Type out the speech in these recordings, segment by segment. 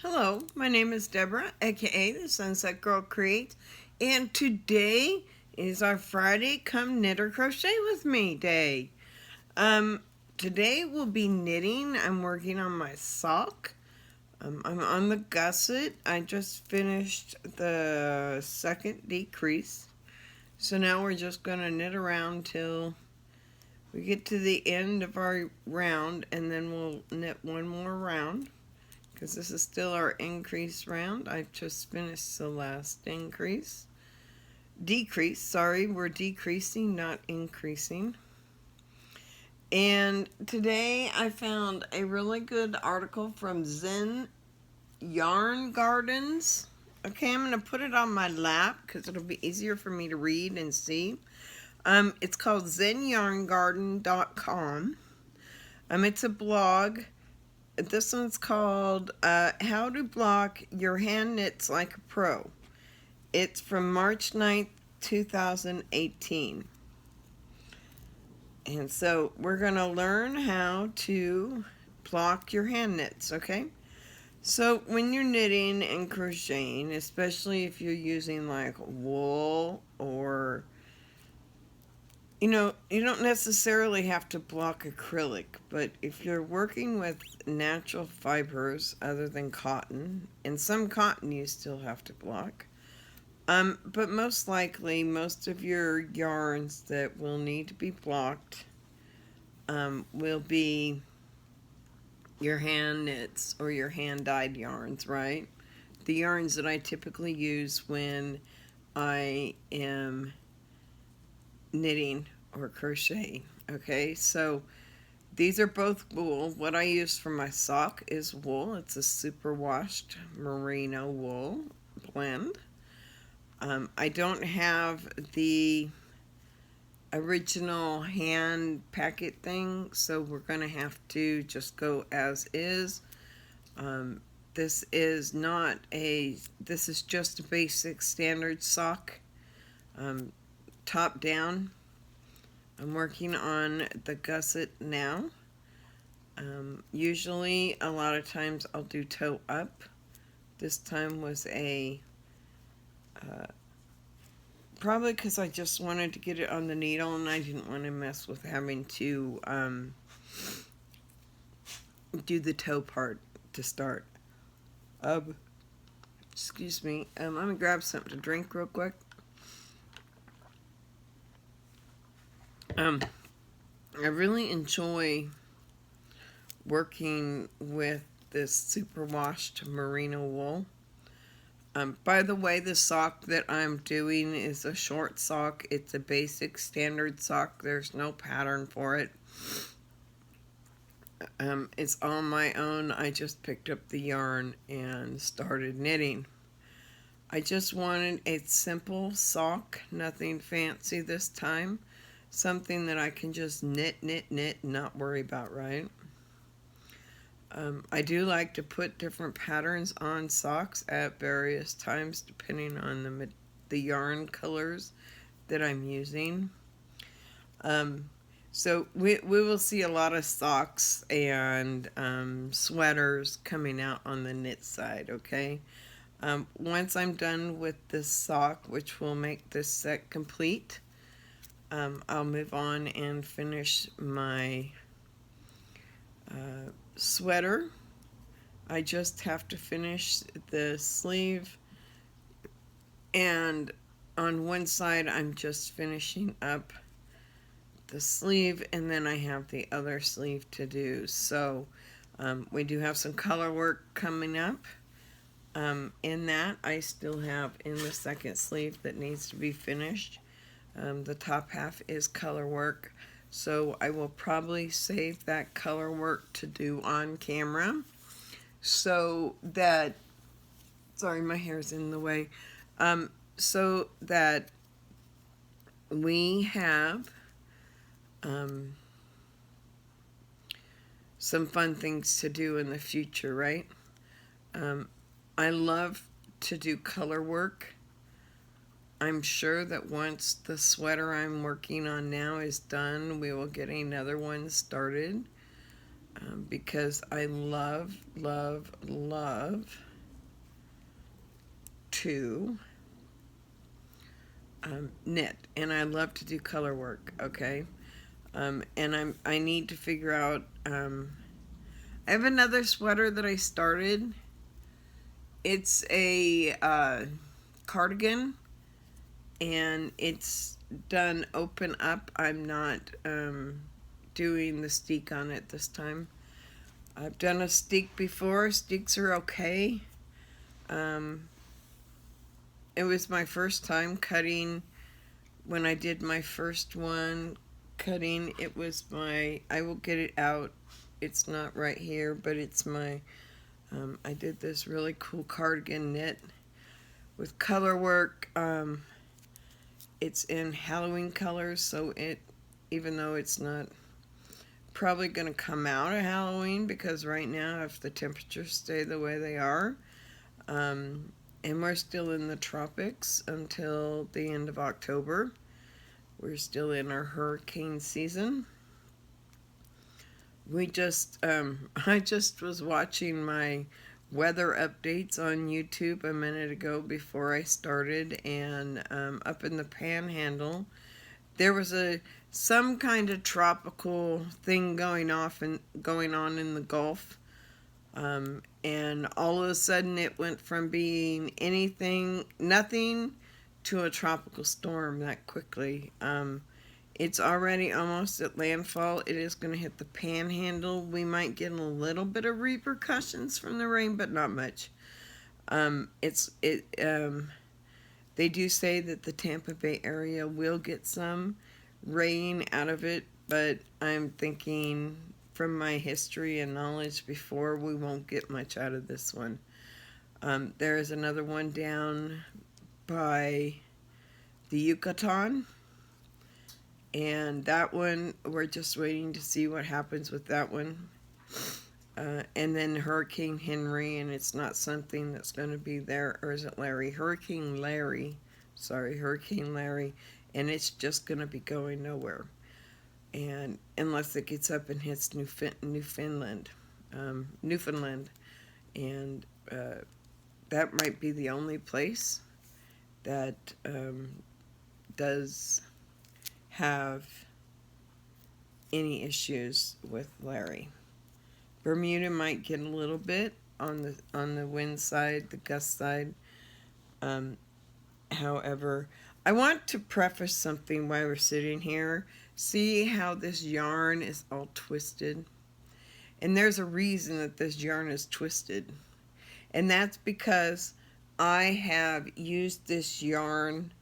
Hello, my name is Deborah, aka the Sunset Girl Creates, and today is our Friday Come Knit or Crochet with Me day. Today we'll be knitting. I'm working on my sock. I'm on the gusset. I just finished the second decrease, so now we're just going to knit around till we get to the end of our round, and then we'll knit one more round, because this is still our increase round. I've just finished the last decrease, sorry, we're decreasing, not increasing. And today I found a really good article from Zen Yarn Gardens. Okay, I'm going to put it on my lap because it'll be easier for me to read and see. It's called zenyarngarden.com. It's a blog. This one's called How to Block Your Handknits Like a Pro. It's from March 9th, 2018. And so we're going to learn how to block your hand knits, okay? So when you're knitting and crocheting, especially if you're using like wool or you don't necessarily have to block acrylic, but if you're working with natural fibers other than cotton, and some cotton you still have to block, but most likely most of your yarns that will need to be blocked will be your hand knits or your hand dyed yarns, right? The yarns that I typically use when I am knitting or crocheting. Okay, so these are both wool. What I use for my sock is wool. It's a superwashed merino wool blend. I don't have the original hand packet thing, so we're gonna have to just go as is. This is just a basic standard sock, top down. I'm working on the gusset now. Usually a lot of times I'll do toe up. This time was probably because I just wanted to get it on the needle and I didn't want to mess with having to do the toe part to start. Excuse me. I'm gonna grab something to drink real quick. I really enjoy working with this superwashed merino wool. By the way, the sock that I'm doing is a short sock. It's a basic standard sock. There's no pattern for it. It's on my own. I just picked up the yarn and started knitting. I just wanted a simple sock, nothing fancy this time. Something that I can just knit, and not worry about, right? I do like to put different patterns on socks at various times depending on the yarn colors that I'm using. So we will see a lot of socks and sweaters coming out on the knit side, okay? Once I'm done with this sock, which will make this set complete, I'll move on and finish my sweater. I just have to finish the sleeve, and on one side I'm just finishing up the sleeve, and then I have the other sleeve to do. So we do have some color work coming up. In that, I still have in the second sleeve that needs to be finished. The top half is color work, so I will probably save that color work to do on camera, so that, sorry, my hair's in the way, so that we have some fun things to do in the future, right? I love to do color work. I'm sure that once the sweater I'm working on now is done, we will get another one started, because I love to knit, and I love to do color work, okay? And I need to figure out, I have another sweater that I started. It's a cardigan, and it's done open up. I'm not doing the steek on it this time. I've done a steek before. Steeks are okay. It was my first time cutting. When I did my first one cutting, it was my, I will get it out, it's not right here, but it's my, I did this really cool cardigan knit with color work. It's in Halloween colors, so it, even though it's not probably going to come out of Halloween, because right now if the temperatures stay the way they are, and we're still in the tropics until the end of October. We're still in our hurricane season. We just, I just was watching my weather updates on YouTube a minute ago before I started, and up in the Panhandle, there was some kind of tropical thing going on in the Gulf. And all of a sudden it went from being nothing to a tropical storm that quickly. It's already almost at landfall. It is going to hit the Panhandle. We might get a little bit of repercussions from the rain, but not much. They do say that the Tampa Bay area will get some rain out of it, but I'm thinking, from my history and knowledge before, we won't get much out of this one. There is another one down by the Yucatan, and that one, we're just waiting to see what happens with that one. And then Hurricane Henry, and it's not something that's going to be there, or is it Larry? Hurricane Larry, and it's just going to be going nowhere. And unless it gets up and hits Newfoundland, and that might be the only place that does have any issues with Larry. Bermuda might get a little bit on the wind side, the gust side. However, I want to preface something while we're sitting here. See how this yarn is all twisted? And there's a reason that this yarn is twisted. And that's because I have used this yarn.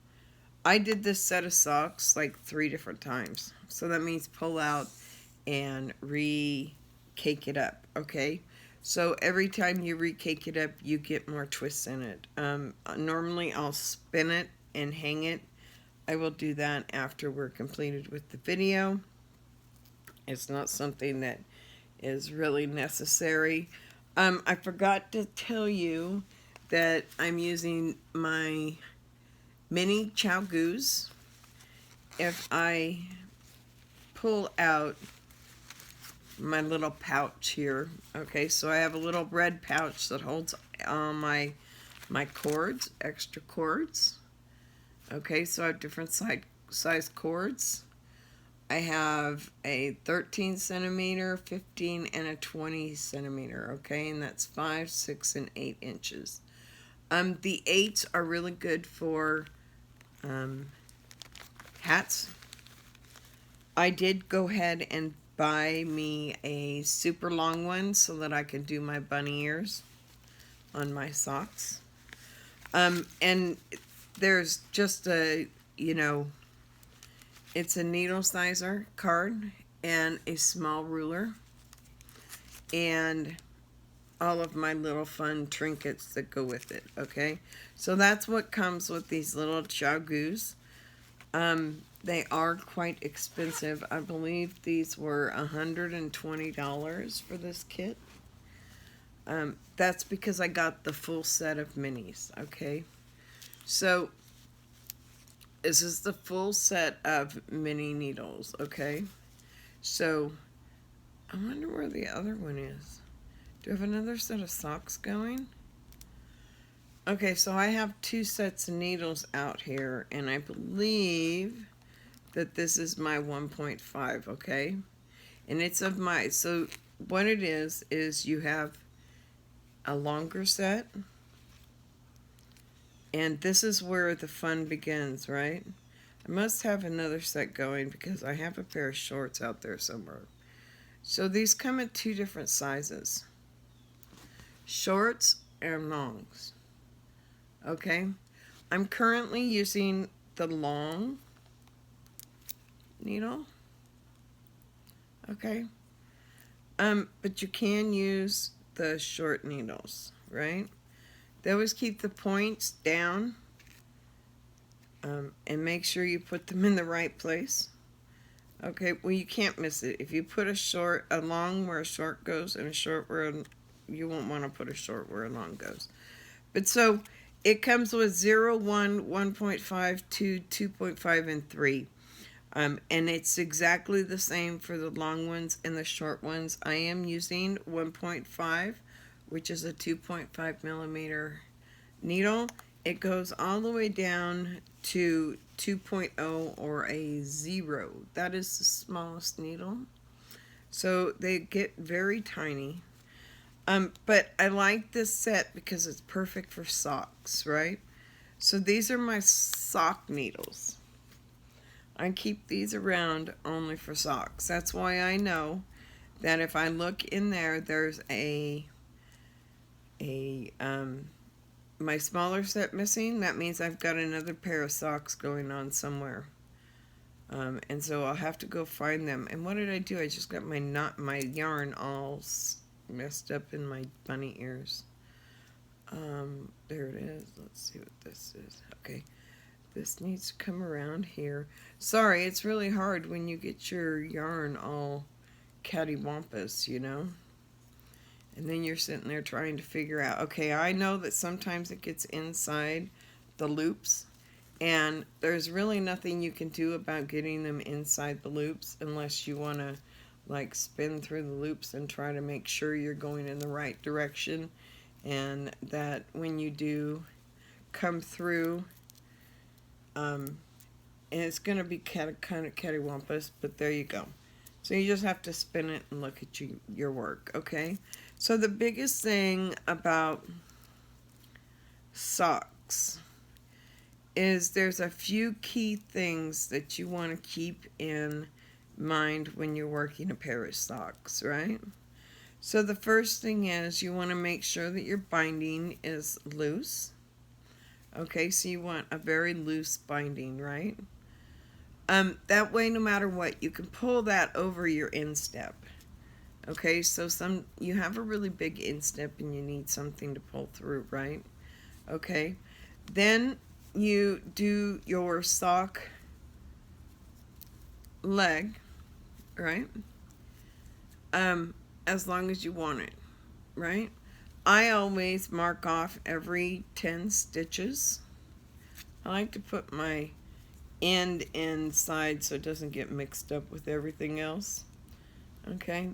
I did this set of socks like 3 different times. So that means pull out and re-cake it up, okay? So every time you re-cake it up, you get more twists in it. Normally I'll spin it and hang it. I will do that after we're completed with the video. It's not something that is really necessary. I forgot to tell you that I'm using my mini Chow Goose. If I pull out my little pouch here, okay, so I have a little red pouch that holds all my cords, extra cords. Okay, so I have different size cords. I have a 13 centimeter, 15, and a 20 centimeter, okay, and that's 5, 6, and 8 inches. The 8s are really good for hats. I did go ahead and buy me a super long one so that I can do my bunny ears on my socks. And there's just a, it's a needle sizer card and a small ruler and all of my little fun trinkets that go with it, okay? So that's what comes with these little Chow Goose. They are quite expensive. I believe these were $120 for this kit. That's because I got the full set of minis, okay? So this is the full set of mini needles, okay? So I wonder where the other one is. Do I have another set of socks going? Okay, so I have 2 sets of needles out here, and I believe that this is my 1.5, okay? And it's of my, so what it is you have a longer set, and this is where the fun begins, right? I must have another set going because I have a pair of shorts out there somewhere. So these come in 2 different sizes, shorts and longs. Okay, I'm currently using the long needle. Okay, but you can use the short needles, right? They always keep the points down, and make sure you put them in the right place. Okay, well, you can't miss it. If you put a long where a short goes and a short where you won't want to put a short where a long goes. But so it comes with 0, 1, 1.5, 2, 2.5, and 3. And it's exactly the same for the long ones and the short ones. I am using 1.5, which is a 2.5 millimeter needle. It goes all the way down to 2.0 or a 0. That is the smallest needle. So they get very tiny. But I like this set because it's perfect for socks, right? So these are my sock needles. I keep these around only for socks. That's why I know that if I look in there, there's my smaller set missing. That means I've got another pair of socks going on somewhere. And so I'll have to go find them. And what did I do? I just got my yarn all messed up in my bunny ears. There it is. Let's see what this is. Okay. This needs to come around here. Sorry, it's really hard when you get your yarn all cattywampus, you know? And then you're sitting there trying to figure out, okay, I know that sometimes it gets inside the loops, and there's really nothing you can do about getting them inside the loops unless you want to, like, spin through the loops and try to make sure you're going in the right direction, and that when you do come through, and it's going to be kind of cattywampus, but there you go. So you just have to spin it and look at your work, okay? So the biggest thing about socks is there's a few key things that you want to keep in mind when you're working a pair of socks, right? So the first thing is you want to make sure that your binding is loose. Okay, so you want a very loose binding, right? That way, no matter what, you can pull that over your instep. Okay, so you have a really big instep and you need something to pull through, right? Okay, then you do your sock leg, right? As long as you want it, right? I always mark off every 10 stitches. I like to put my end inside so it doesn't get mixed up with everything else. Okay,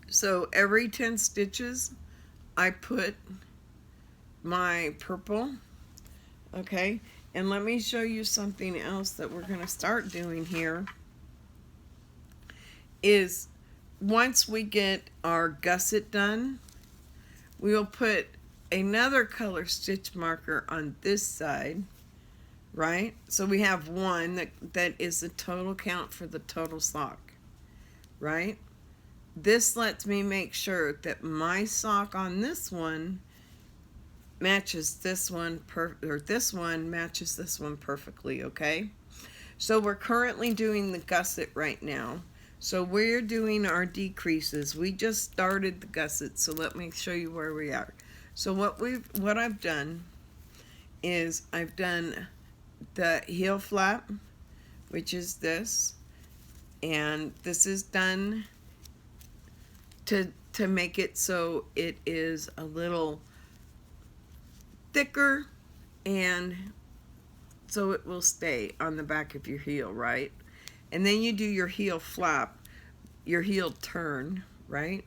so every 10 stitches I put my purple. Okay, and let me show you something else that we're going to start doing here is once we get our gusset done, we will put another color stitch marker on this side, right? So we have one that is the total count for the total sock, right? This lets me make sure that my sock on this one matches this one, or this one matches this one perfectly, okay? So we're currently doing the gusset right now. So we're doing our decreases. We just started the gusset, so let me show you where we are. So what I've done is I've done the heel flap, which is this, and this is done to make it so it is a little thicker, and so it will stay on the back of your heel, right? And then you do your heel flap, your heel turn, right?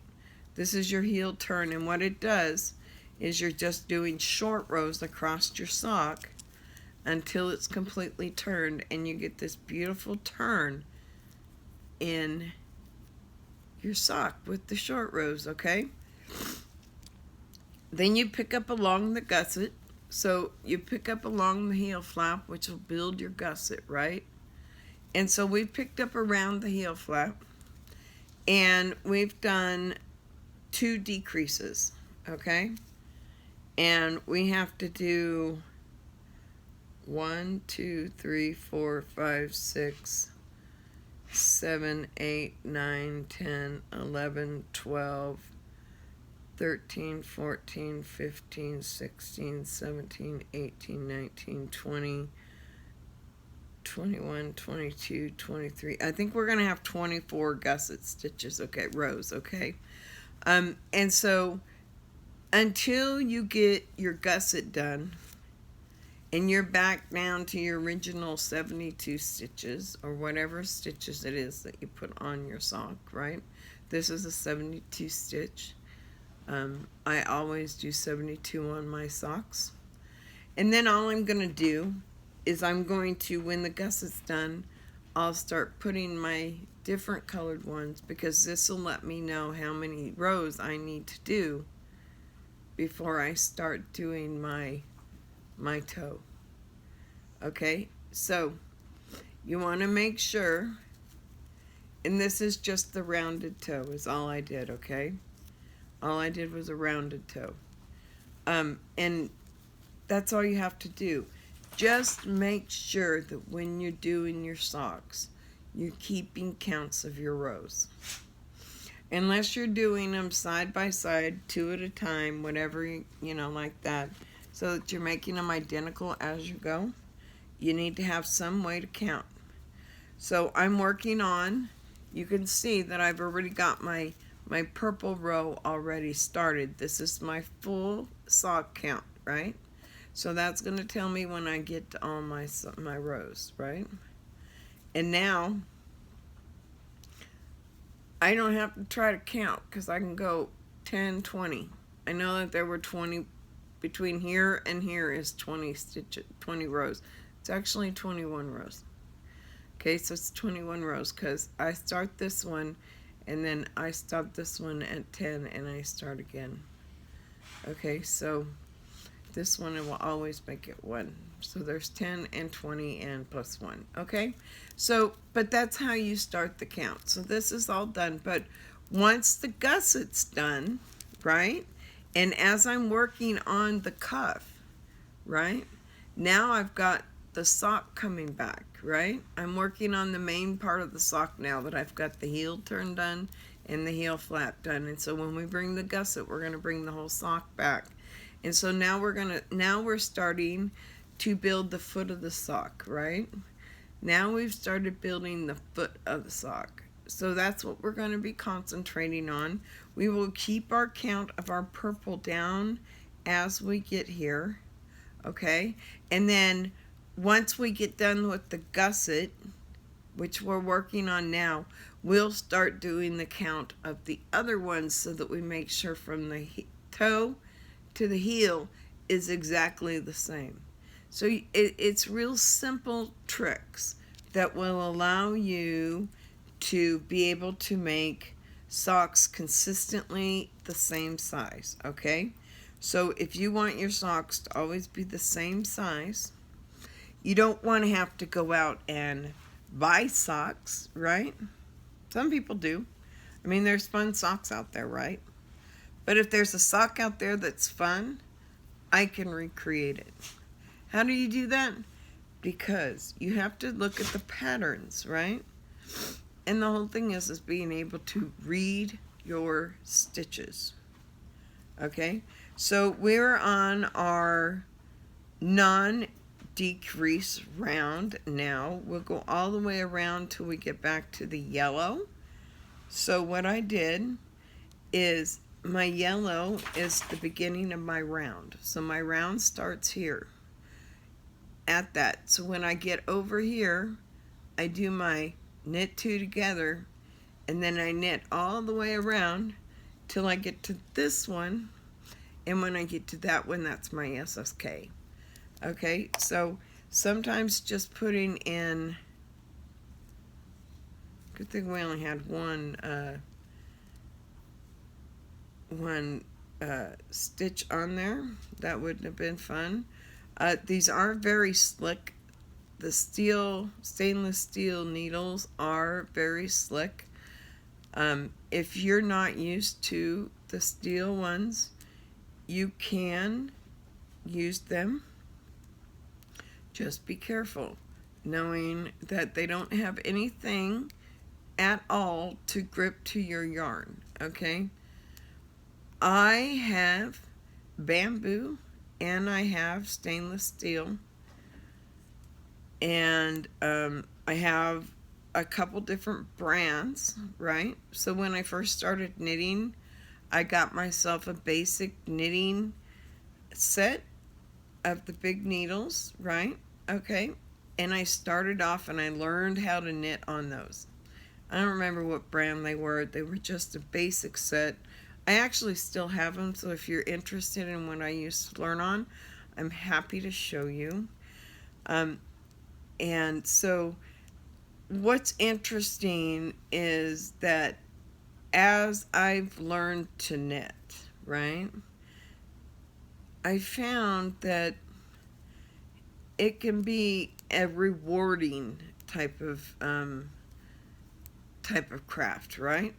This is your heel turn, and what it does is you're just doing short rows across your sock until it's completely turned, and you get this beautiful turn in your sock with the short rows, okay? Then you pick up along the gusset. So you pick up along the heel flap, which will build your gusset, right? And so we picked up around the heel flap, and we've done 2 decreases, okay? And we have to do 1, 2, 3, 4, 5, 6, 7, 8, 9, 10, 11, 12, 13, 14, 15, 16, 17, 18, 19, 20, 21, 22, 23. I think we're going to have 24 gusset stitches, okay, rows, okay? And so until you get your gusset done and you're back down to your original 72 stitches or whatever stitches it is that you put on your sock, right? This is a 72 stitch. I always do 72 on my socks. And then all I'm going to do is I'm going to, when the gusset's done, I'll start putting my different colored ones, because this will let me know how many rows I need to do before I start doing my toe. Okay, so you want to make sure, and this is just the rounded toe is all I did, okay? All I did was a rounded toe. And that's all you have to do. Just make sure that when you're doing your socks, you're keeping counts of your rows. Unless you're doing them side by side, 2 at a time, whatever, you know, like that, so that you're making them identical as you go, you need to have some way to count. So I'm working on, you can see that I've already got my purple row already started. This is my full sock count, right? So that's going to tell me when I get to all my rows, right? And now I don't have to try to count, because I can go 10, 20. I know that there were 20, between here and here is 20 stitches, 20 rows. It's actually 21 rows. Okay, so it's 21 rows, because I start this one, and then I stop this one at 10, and I start again. Okay, so this one, it will always make it 1. So there's 10 and 20 and plus 1. Okay, so, but that's how you start the count. So this is all done, but once the gusset's done, right, and as I'm working on the cuff, right, now I've got the sock coming back, right? I'm working on the main part of the sock now that I've got the heel turn done and the heel flap done. And so when we bring the gusset, we're going to bring the whole sock back. And so now we're starting to build the foot of the sock, right? Now we've started building the foot of the sock. So that's what we're going to be concentrating on. We will keep our count of our purple down as we get here, okay? And then once we get done with the gusset, which we're working on now, we'll start doing the count of the other ones so that we make sure from the toe to the heel is exactly the same. So it's real simple tricks that will allow you to be able to make socks consistently the same size, okay? So if you want your socks to always be the same size, you don't want to have to go out and buy socks, right? Some people do. I mean, there's fun socks out there, right? But if there's a sock out there that's fun, I can recreate it. How do you do that? Because you have to look at the patterns, right? And the whole thing is being able to read your stitches. Okay? So we're on our non-decrease round now. We'll go all the way around till we get back to the yellow. So what I did is my yellow is the beginning of my round. So my round starts here at that. So when I get over here, I do my knit 2 together, and then I knit all the way around till I get to this one, and when I get to that one, that's my SSK. Okay, so sometimes just putting in, good thing we only had one stitch on there. That wouldn't have been fun. These are very slick. The stainless steel needles are very slick. If you're not used to the steel ones, you can use them. Just be careful, knowing that they don't have anything at all to grip to your yarn, okay? I have bamboo and I have stainless steel, and I have a couple different brands, right? So when I first started knitting, I got myself a basic knitting set of the big needles, right? Okay, and I started off and I learned how to knit on those. I don't remember what brand they were. They were just a basic set. I actually still have them, so if you're interested in what I used to learn on, I'm happy to show you. And so what's interesting is that as I've learned to knit, right, I found that it can be a rewarding type of craft, right?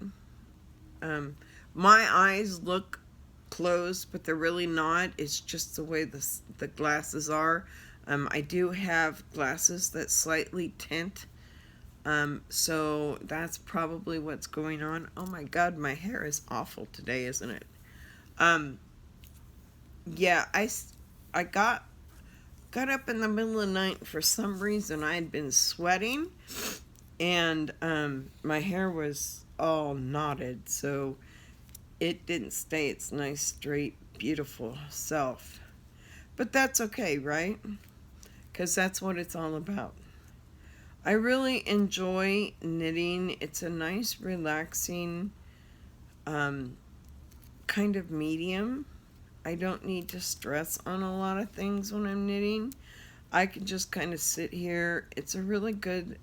My eyes look closed, but they're really not. It's just the way the glasses are. I do have glasses that slightly tint, so that's probably what's going on. Oh my God, my hair is awful today, isn't it? Yeah, I got up in the middle of the night. For some reason, I had been sweating, and my hair was all knotted, so it didn't stay its nice, straight, beautiful self. But that's okay, right? Because that's what it's all about. I really enjoy knitting. It's a nice, relaxing kind of medium. I don't need to stress on a lot of things when I'm knitting. I can just kind of sit here. It's a really good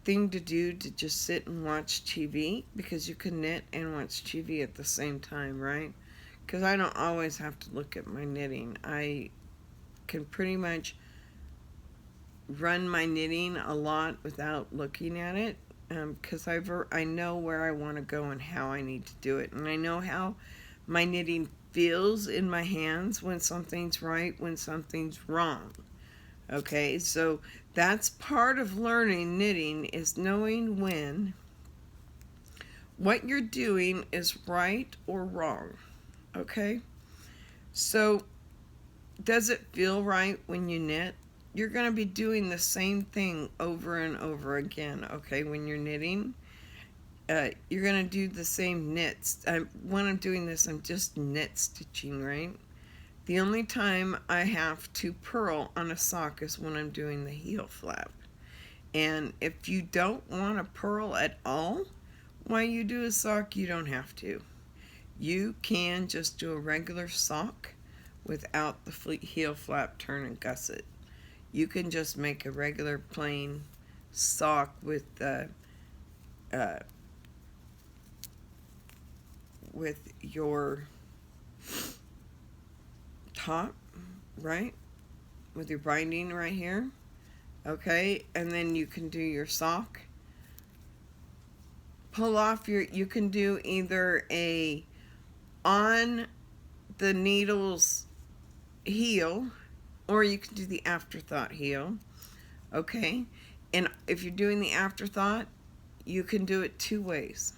thing to do, to just sit and watch TV, because you can knit and watch TV at the same time, right? Because I don't always have to look at my knitting. I can pretty much run my knitting a lot without looking at it, because I know where I want to go and how I need to do it, and I know how my knitting feels in my hands when something's right, when something's wrong. Okay, so that's part of learning knitting, is knowing when what you're doing is right or wrong. Okay, so does it feel right when you knit? You're going to be doing the same thing over and over again, okay, when you're knitting. You're going to do the same knits. When I'm doing this, I'm just knit stitching, right? The only time I have to purl on a sock is when I'm doing the heel flap. And if you don't want to purl at all while you do a sock, you don't have to. You can just do a regular sock without the heel flap, turn, and gusset. You can just make a regular plain sock with your top, right? With your binding right here. Okay, and then you can do your sock. Pull off you can do either a on the needle's heel, or you can do the afterthought heel. Okay, and if you're doing the afterthought, you can do it two ways.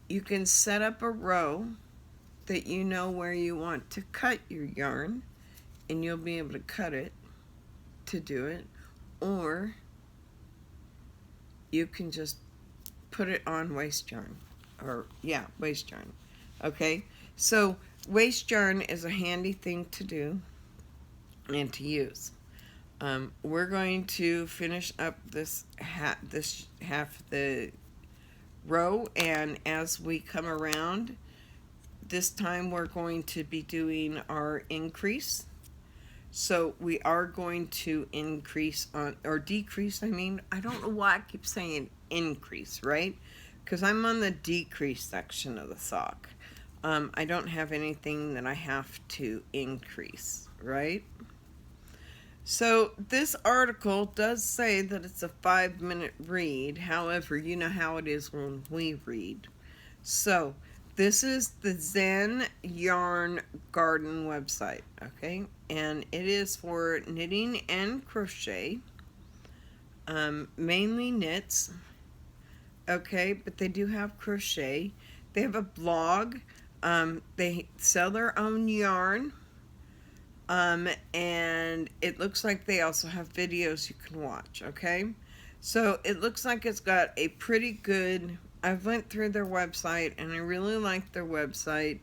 You can set up a row that you know where you want to cut your yarn, and you'll be able to cut it to do it, or you can just put it on waste yarn, or waste yarn. Okay, so waste yarn is a handy thing to do and to use. We're going to finish up this half of the row, and as we come around, This time we're going to be doing our increase. So we are going to increase on, or decrease, I mean. I don't know why I keep saying increase, right? Because I'm on the decrease section of the sock. I don't have anything that I have to increase, right? So this article does say that it's a 5-minute read. However, you know how it is when we read. So this is the Zen Yarn Garden website, okay? And it is for knitting and crochet, mainly knits, okay? But they do have crochet. They have a blog. They sell their own yarn. And it looks like they also have videos you can watch, okay? So it looks like it's got a pretty good, I've went through their website and I really like their website.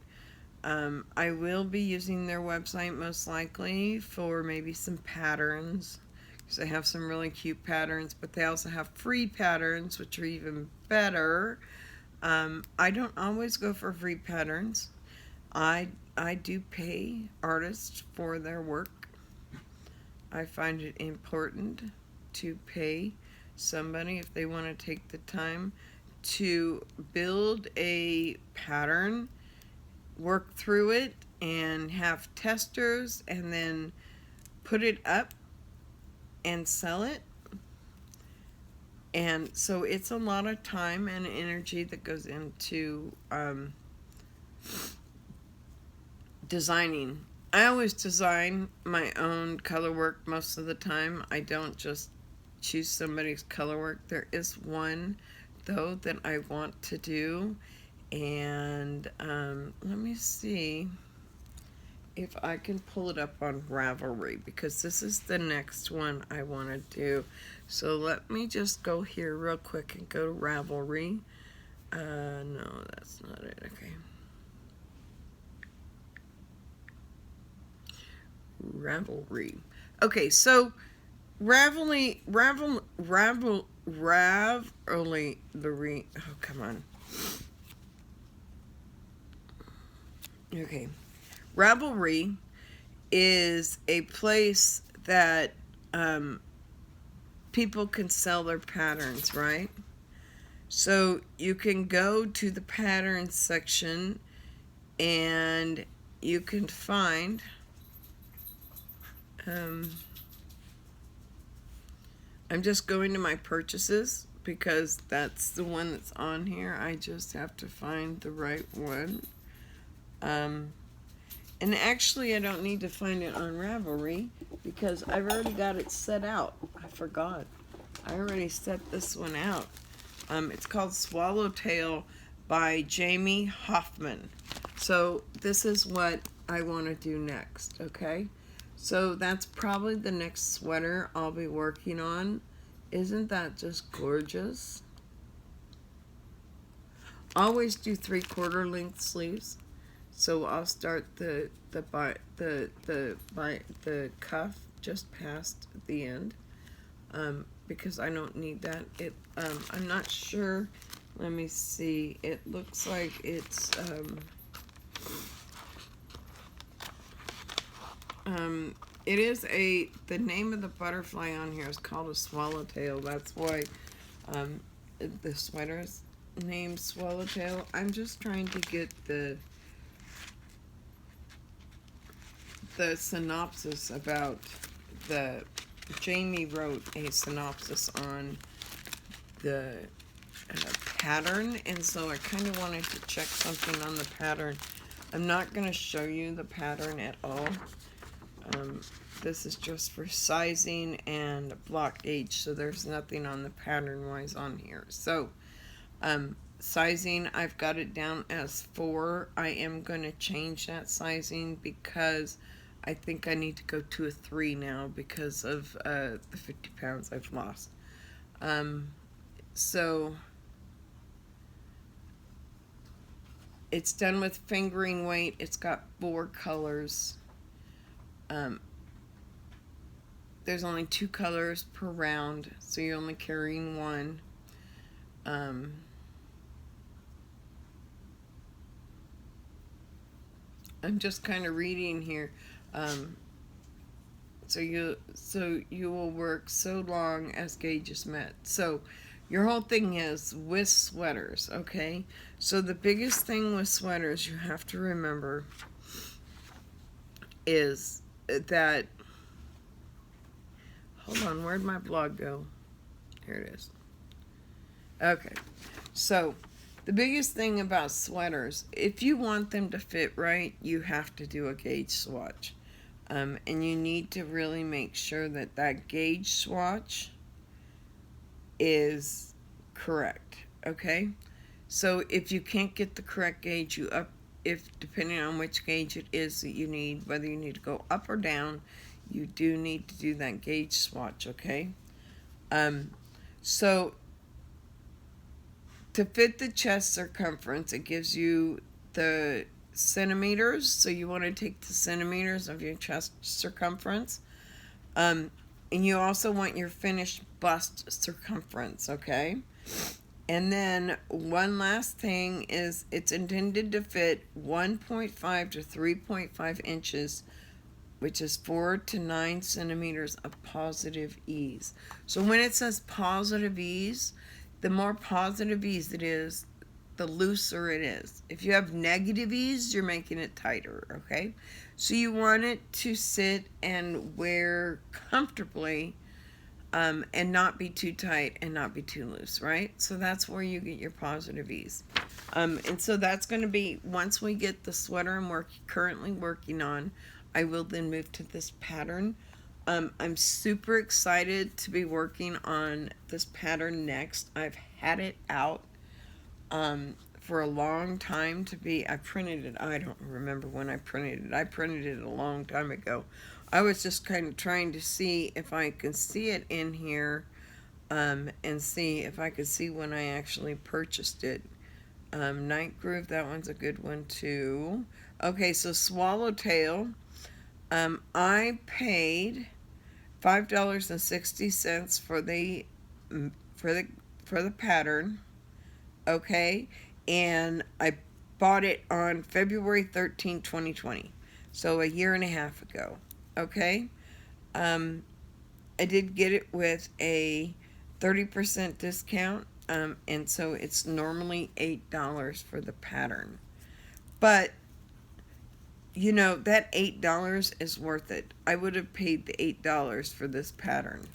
I will be using their website most likely for maybe some patterns, because they have some really cute patterns, but they also have free patterns, which are even better. I don't always go for free patterns. I do pay artists for their work. I find it important to pay somebody if they want to take the time to build a pattern, work through it, and have testers, and then put it up and sell it. And so it's a lot of time and energy that goes into designing. I always design my own color work most of the time. I don't just choose somebody's color work. There is one, though, that I want to do. And let me see if I can pull it up on Ravelry, because this is the next one I want to do. So let me just go here real quick and go to Ravelry. No, that's not it. Okay. Ravelry. Okay, so Ravelry, oh, come on. Okay. Ravelry is a place that people can sell their patterns, right? So you can go to the patterns section and you can find I'm just going to my purchases because that's the one that's on here. I just have to find the right one. And actually I don't need to find it on Ravelry because I've already got it set out. I forgot. I already set this one out. It's called Swallowtail by Jamie Hoffman. So this is what I want to do next, okay? So that's probably the next sweater I'll be working on. Isn't that just gorgeous? Always do 3/4 length sleeves. So I'll start the cuff just past the end, because I don't need that. I'm not sure. Let me see. It looks like it's it is the name of the butterfly on here is called a swallowtail. That's why the sweater's named Swallowtail. I'm just trying to get the synopsis about Jamie wrote a synopsis on the pattern, and so I kind of wanted to check something on the pattern. I'm not going to show you the pattern at all. This is just for sizing and block gauge, so there's nothing on the pattern wise on here. So sizing, I've got it down as 4. I am going to change that sizing because I think I need to go to a 3 now because of the 50 pounds I've lost. So it's done with fingering weight. It's got 4 colors. There's only 2 colors per round, so you're only carrying 1. I'm just kind of reading here. So you will work so long as gauge is met. So your whole thing is with sweaters, okay? So the biggest thing with sweaters you have to remember is that, hold on, where'd my blog go? Here it is. Okay, so the biggest thing about sweaters, if you want them to fit right, you have to do a gauge swatch. And you need to really make sure that that gauge swatch is correct, okay? So if you can't get the correct gauge, depending on which gauge it is that you need, whether you need to go up or down, you do need to do that gauge swatch, okay? So to fit the chest circumference, it gives you the centimeters. So you want to take the centimeters of your chest circumference. And you also want your finished bust circumference, okay? And then one last thing is it's intended to fit 1.5 to 3.5 inches, which is 4 to 9 centimeters of positive ease. So when it says positive ease, the more positive ease it is, the looser it is. If you have negative ease, you're making it tighter, okay? So you want it to sit and wear comfortably, and not be too tight and not be too loose, right? So that's where you get your positive ease. And so that's going to be, once we get the sweater I'm currently working on, I will then move to this pattern. I'm super excited to be working on this pattern next. I've had it out for a long time I printed it, I don't remember when I printed it. I printed it a long time ago. I was just kind of trying to see if I could see it in here, and see if I could see when I actually purchased it. Night Groove, that one's a good one too. Okay, so Swallowtail, I paid $5.60 for the pattern, okay, and I bought it on February 13, 2020, so a year and a half ago, okay. I did get it with a 30% discount, and so it's normally $8 for the pattern, but you know, that $8 is worth it. I would have paid the $8 for this pattern.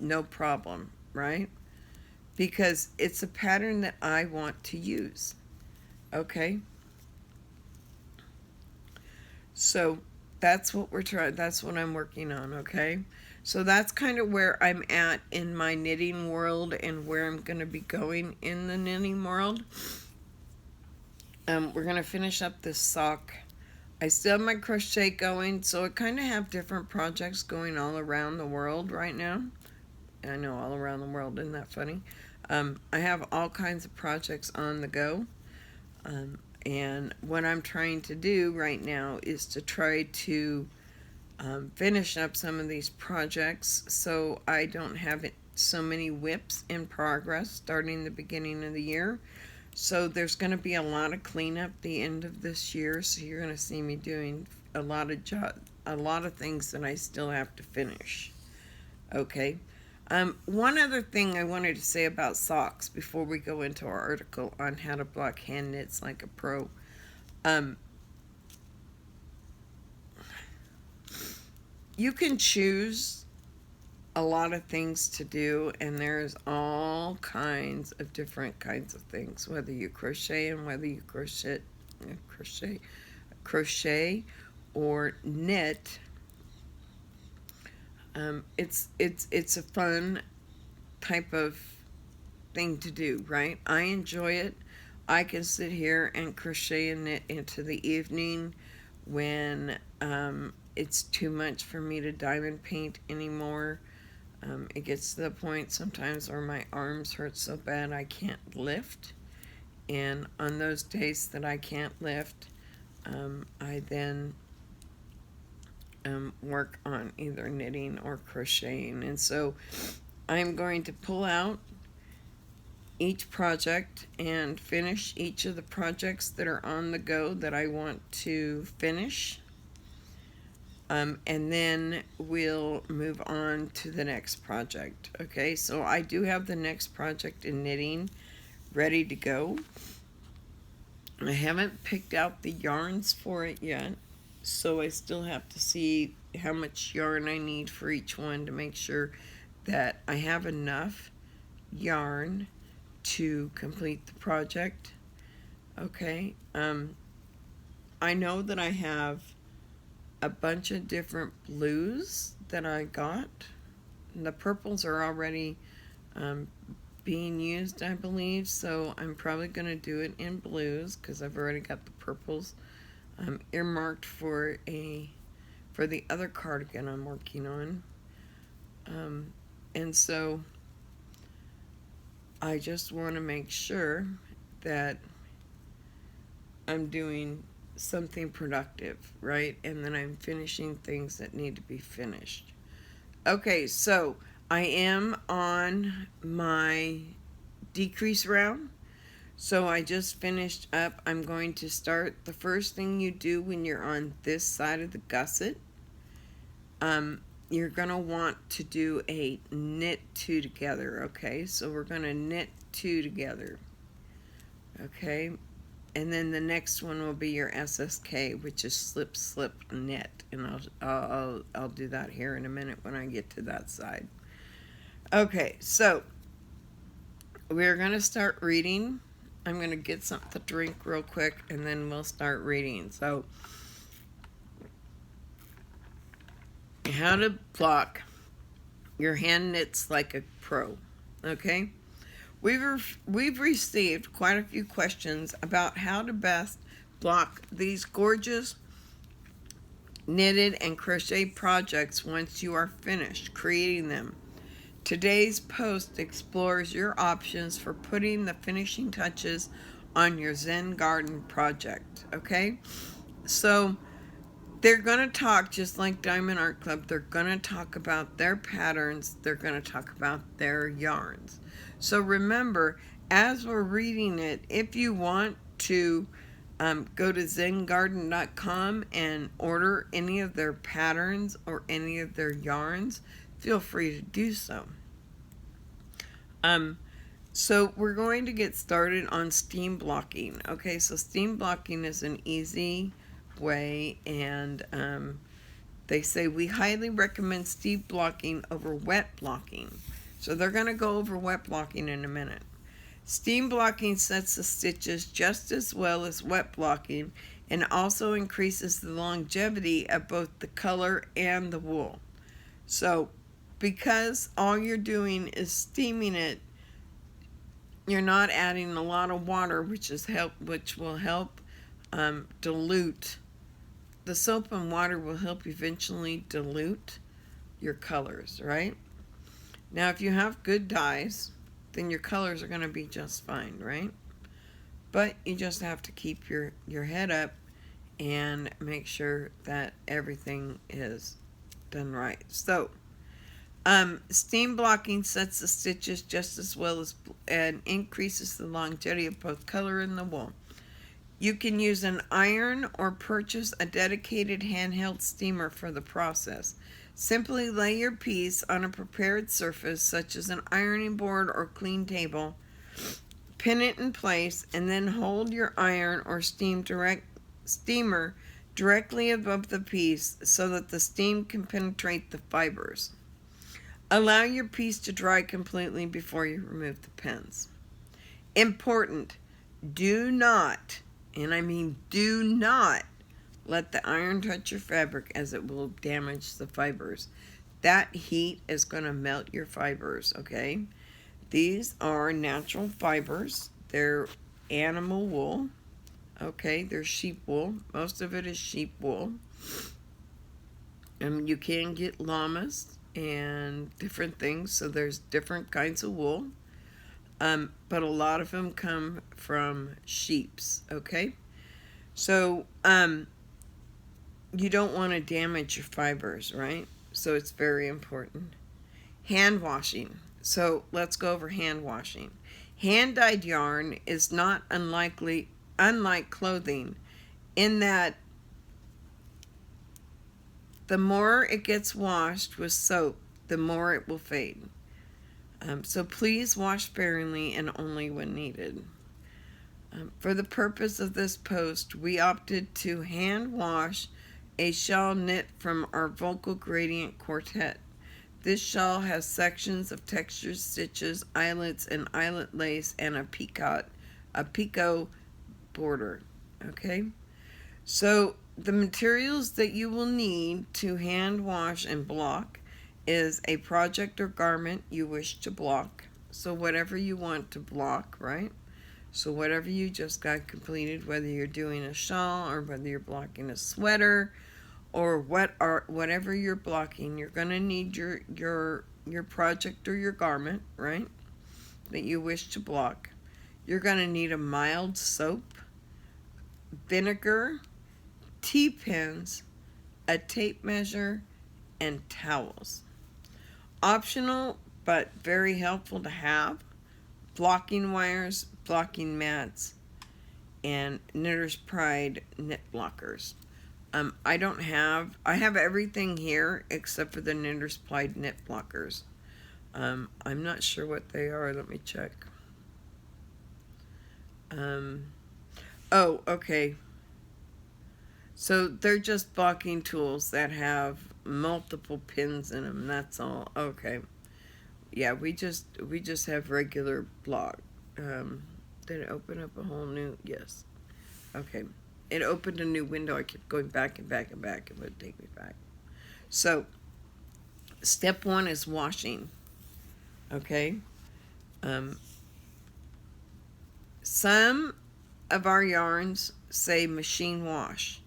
No problem, right? Because it's a pattern that I want to use. Okay? So that's what that's what I'm working on, okay? So that's kind of where I'm at in my knitting world and where I'm going to be going in the knitting world. We're going to finish up this sock. I still have my crochet going, so I kind of have different projects going all around the world right now. I know, all around the world, isn't that funny? I have all kinds of projects on the go, and what I'm trying to do right now is to try to finish up some of these projects so I don't have so many WIPs in progress starting the beginning of the year. So there's going to be a lot of cleanup the end of this year, so you're going to see me doing a lot of things that I still have to finish. Okay. One other thing I wanted to say about socks before we go into our article on how to block hand knits like a pro. You can choose a lot of things to do, and there's all kinds of different kinds of things, whether you crochet and whether you crochet or knit. It's a fun type of thing to do, right? I enjoy it. I can sit here and crochet and knit into the evening when it's too much for me to diamond paint anymore. It gets to the point sometimes where my arms hurt so bad I can't lift, and on those days that I can't lift, I then work on either knitting or crocheting. And so I'm going to pull out each project and finish each of the projects that are on the go that I want to finish. And then we'll move on to the next project. Okay, so I do have the next project in knitting ready to go. I haven't picked out the yarns for it yet, so I still have to see how much yarn I need for each one to make sure that I have enough yarn to complete the project. Okay, I know that I have a bunch of different blues that I got. The purples are already being used, I believe, so I'm probably going to do it in blues because I've already got the purples earmarked for the other cardigan I'm working on. And so I just want to make sure that I'm doing something productive, right? And then I'm finishing things that need to be finished. Okay, so I am on my decrease round. So I just finished up. I'm going to start. The first thing you do when you're on this side of the gusset, you're going to want to do a knit 2 together, okay? So we're going to knit 2 together, okay? And then the next one will be your SSK, which is slip, slip, knit. And I'll do that here in a minute when I get to that side. Okay, so we're going to start reading. I'm going to get something to drink real quick, and then we'll start reading. So, how to block your hand knits like a pro, okay? We've received quite a few questions about how to best block these gorgeous knitted and crochet projects once you are finished creating them. Today's post explores your options for putting the finishing touches on your Zen garden project, okay? So they're going to talk, just like Diamond Art Club, they're going to talk about their patterns, they're going to talk about their yarns. So remember, as we're reading it, if you want to go to zengarden.com and order any of their patterns or any of their yarns, feel free to do so. So we're going to get started on steam blocking. Okay, so steam blocking is an easy way, and they say we highly recommend steam blocking over wet blocking. So they're going to go over wet blocking in a minute. Steam blocking sets the stitches just as well as wet blocking and also increases the longevity of both the color and the wool. So because all you're doing is steaming it, you're not adding a lot of water, which will help dilute. The soap and water will help eventually dilute your colors, right? Now, if you have good dyes, then your colors are going to be just fine, right? But you just have to keep your head up and make sure that everything is done right. So, steam blocking sets the stitches just as well as and increases the longevity of both color and the wool. You can use an iron or purchase a dedicated handheld steamer for the process. Simply lay your piece on a prepared surface such as an ironing board or clean table, pin it in place, and then hold your iron or steamer directly above the piece so that the steam can penetrate the fibers. Allow your piece to dry completely before you remove the pins. Important, do not, and I mean do not, let the iron touch your fabric as it will damage the fibers. That heat is going to melt your fibers, okay? These are natural fibers. They're animal wool, okay? They're sheep wool. Most of it is sheep wool. You can get llamas and different things, so there's different kinds of wool. But a lot of them come from sheep's, okay? So, you don't want to damage your fibers, right? So it's very important. Hand washing. So let's go over hand washing. Hand-dyed yarn is not unlike clothing in that the more it gets washed with soap, the more it will fade. So please wash sparingly and only when needed. For the purpose of this post, we opted to hand wash a shawl knit from our Vocal Gradient Quartet. This shawl has sections of textured stitches, eyelets, and eyelet lace, and a picot border. Okay? So the materials that you will need to hand wash and block is a project or garment you wish to block. So whatever you want to block, right? So whatever you just got completed, whether you're doing a shawl or whether you're blocking a sweater or whatever you're blocking, you're going to need your project or your garment, right? That you wish to block. You're going to need a mild soap, vinegar, T-pins, a tape measure, and towels. Optional, but very helpful to have, blocking wires, blocking mats, and Knitter's Pride knit blockers. I have everything here except for the Knitter's Pride knit blockers. I'm not sure what they are. Let me check. Oh, okay. So they're just blocking tools that have multiple pins in them. That's all. Okay. Yeah, we just have regular block. Did it open up a whole new? Yes. Okay. It opened a new window. I kept going back and back and back. It would take me back. So, step 1 is washing. Okay. Some of our yarns say machine wash,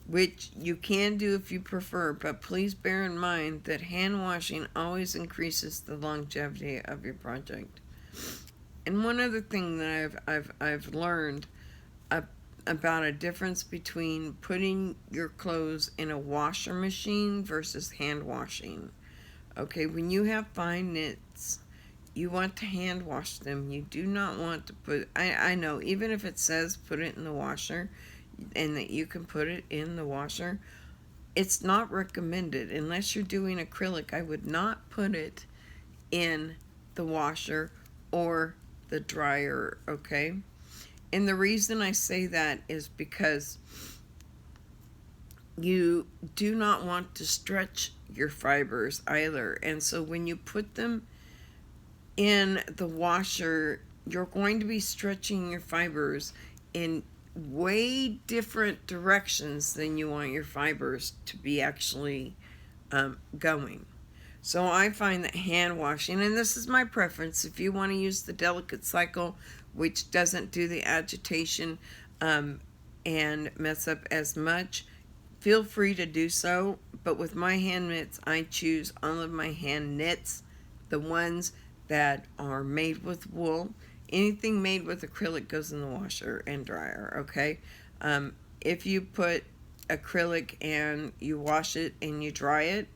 which you can do if you prefer, but please bear in mind that hand washing always increases the longevity of your project. And one other thing that I've learned about a difference between putting your clothes in a washer machine versus hand washing. Okay, when you have fine knits, you want to hand wash them. You do not want to put, I know, even if it says put it in the washer, and that you can put it in the washer, it's not recommended. Unless you're doing acrylic, I would not put it in the washer or the dryer, okay? And the reason I say that is because you do not want to stretch your fibers either. And so when you put them in the washer, you're going to be stretching your fibers in way different directions than you want your fibers to be actually going. So I find that hand washing, and this is my preference, if you want to use the delicate cycle, which doesn't do the agitation and mess up as much, feel free to do so. But with my hand knits, I choose all of my hand knits, the ones that are made with wool. Anything made with acrylic goes in the washer and dryer, okay? If you put acrylic and you wash it and you dry it,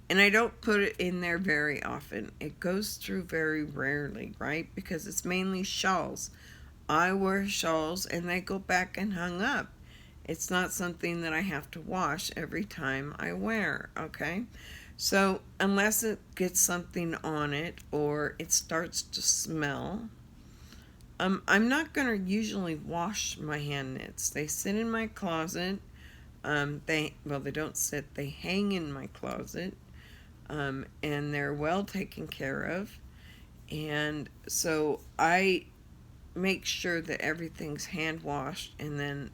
and I don't put it in there very often. It goes through very rarely, right? Because it's mainly shawls. I wear shawls and they go back and hung up. It's not something that I have to wash every time I wear, okay? So unless it gets something on it or it starts to smell, I'm not going to usually wash my hand knits. They sit in my closet. They don't sit. They hang in my closet. And they're well taken care of. And so I make sure that everything's hand washed, and then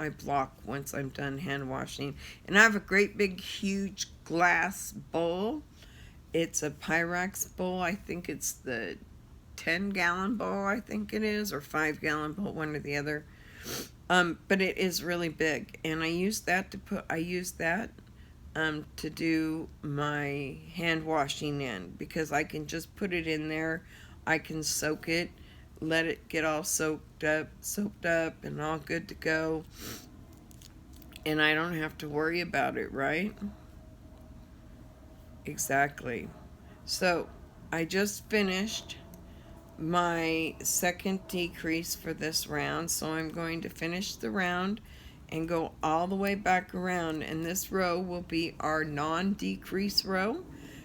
I block once I'm done hand washing. And I have a great big huge glass bowl. It's a Pyrex bowl. I think it's the 10-gallon bowl, I think it is, or 5-gallon bowl, one or the other. But it is really big, and I use that to do my hand washing in, because I can just put it in there. I can soak it, let it get all soaked up and all good to go, and I don't have to worry about it, right? Exactly. So I just finished my second decrease for this round, so I'm going to finish the round and go all the way back around, and this row will be our non-decrease row.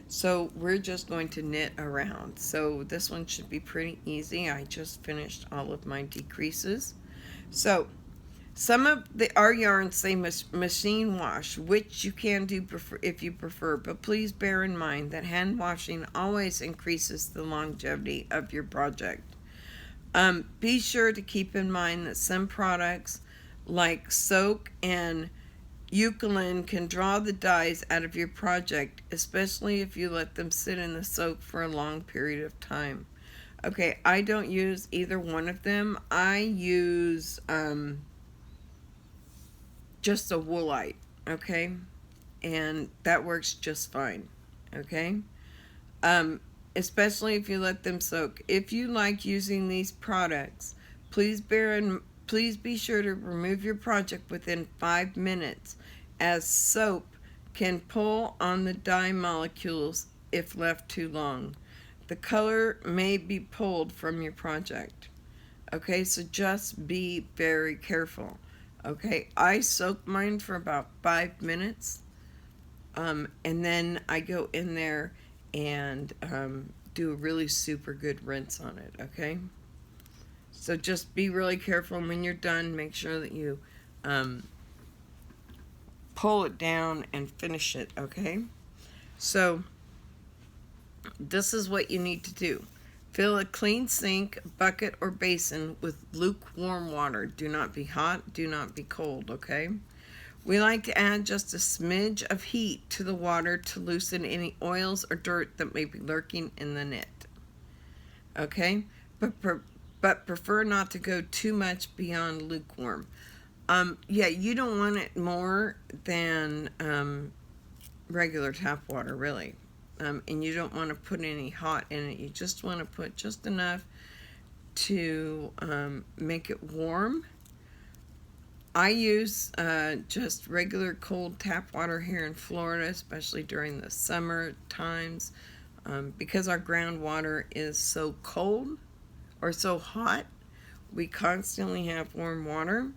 So we're just going to knit around. So this one should be pretty easy. I just finished all of my decreases. So some of our yarns say machine wash, which you can do if you prefer, but please bear in mind that hand washing always increases the longevity of your project. Be sure to keep in mind that some products like soak and eucalyptus can draw the dyes out of your project, especially if you let them sit in the soak for a long period of time. Okay, I don't use either one of them. I use just a woolite, okay? And that works just fine, okay? Especially if you let them soak. If you like using these products, please be sure to remove your project within 5 minutes, as soap can pull on the dye molecules if left too long. The color may be pulled from your project. Okay, so just be very careful. Okay, I soak mine for about 5 minutes, and then I go in there and do a really super good rinse on it, okay? So just be really careful, and when you're done, make sure that you pull it down and finish it, okay? So this is what you need to do. Fill a clean sink, bucket, or basin with lukewarm water. Do not be hot, do not be cold, okay? We like to add just a smidge of heat to the water to loosen any oils or dirt that may be lurking in the knit, okay? But prefer not to go too much beyond lukewarm. Yeah, you don't want it more than regular tap water, really. And you don't want to put any hot in it. You just want to put just enough to make it warm. I use just regular cold tap water here in Florida, especially during the summer times, because our groundwater is so cold or so hot. We constantly have warm water.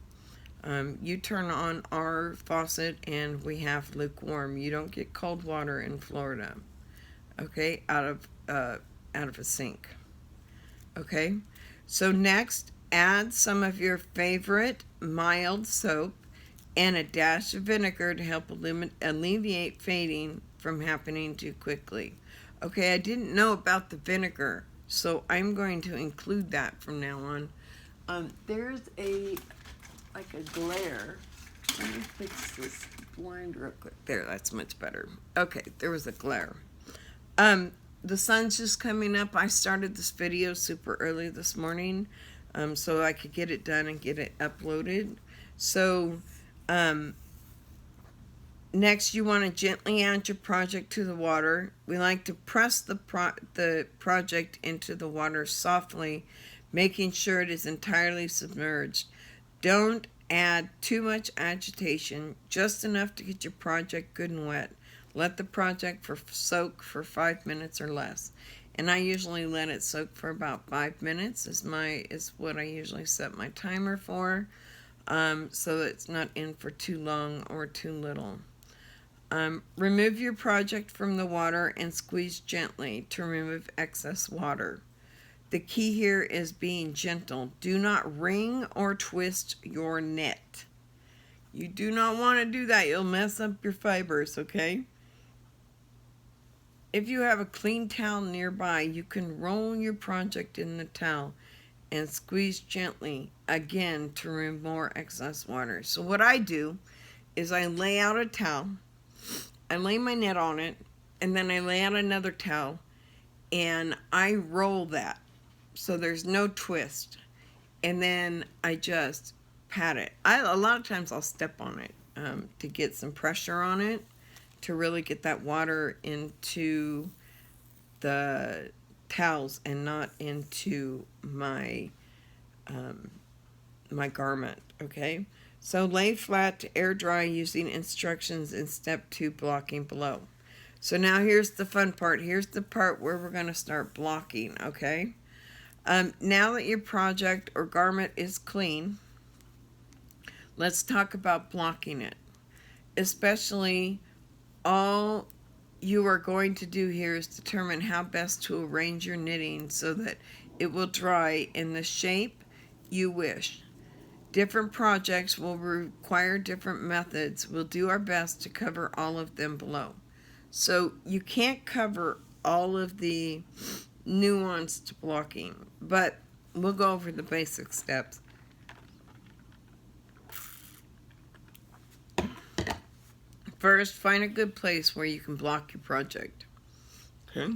You turn on our faucet and we have lukewarm. You don't get cold water in Florida, okay, out of a sink. Okay, so next, add some of your favorite mild soap and a dash of vinegar to help alleviate fading from happening too quickly. Okay, I didn't know about the vinegar, so I'm going to include that from now on. There's like a glare. Let me fix this blind real quick. There, that's much better. Okay, there was a glare. The sun's just coming up. I started this video super early this morning, so I could get it done and get it uploaded. So, next you want to gently add your project to the water. We like to press the project into the water softly, making sure it is entirely submerged. Don't add too much agitation, just enough to get your project good and wet. Let the project soak for 5 minutes or less. And I usually let it soak for about 5 minutes is what I usually set my timer for, so that it's not in for too long or too little. Remove your project from the water and squeeze gently to remove excess water. The key here is being gentle. Do not wring or twist your knit. You do not want to do that. You'll mess up your fibers, okay? If you have a clean towel nearby, you can roll your project in the towel and squeeze gently again to remove more excess water. So what I do is I lay out a towel, I lay my knit on it, and then I lay out another towel and I roll that so there's no twist, and then I just pat it. A lot of times I'll step on it to get some pressure on it, to really get that water into the towels and not into my my garment, okay? So lay flat to air dry using instructions in step 2, blocking below. So now here's the fun part. Here's the part where we're going to start blocking, okay? Now that your project or garment is clean, let's talk about blocking it. Especially, all you are going to do here is determine how best to arrange your knitting so that it will dry in the shape you wish. Different projects will require different methods. We'll do our best to cover all of them below. So you can't cover all of the nuanced blocking, but we'll go over the basic steps. First, find a good place where you can block your project. Okay.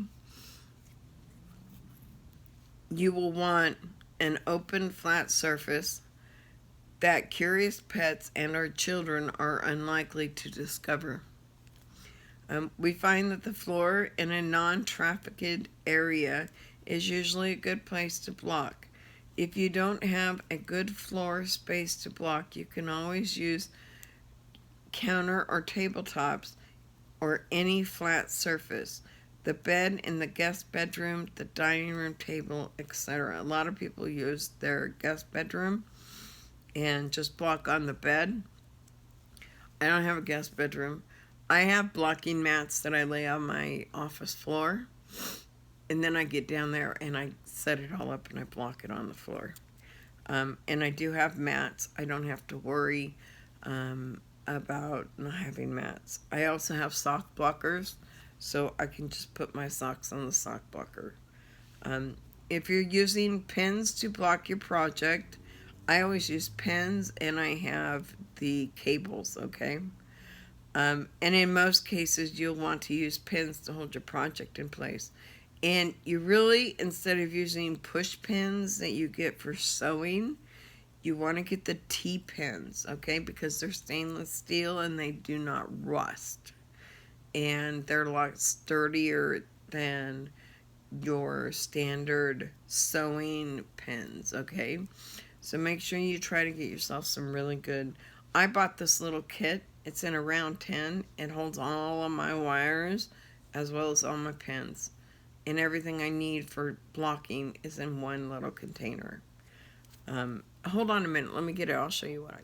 You will want an open, flat surface that curious pets and our children are unlikely to discover. We find that the floor in a non-trafficked area is usually a good place to block. If you don't have a good floor space to block, you can always use counter or tabletops or any flat surface. The bed in the guest bedroom, the dining room table, etc. A lot of people use their guest bedroom and just block on the bed. I don't have a guest bedroom. I have blocking mats that I lay on my office floor, and then I get down there and I set it all up and I block it on the floor. And I do have mats. I don't have to worry about not having mats. I also have sock blockers, so I can just put my socks on the sock blocker. If you're using pins to block your project, I always use pins, and I have the cables, okay? And in most cases, you'll want to use pins to hold your project in place. And you really, instead of using push pins that you get for sewing, you want to get the T-pins, okay? Because they're stainless steel and they do not rust. And they're a lot sturdier than your standard sewing pins, okay? So make sure you try to get yourself some really good. I bought this little kit. It's in a round tin. It holds all of my wires as well as all my pins. And everything I need for blocking is in one little container. Hold on a minute. Let me get it. I'll show you what I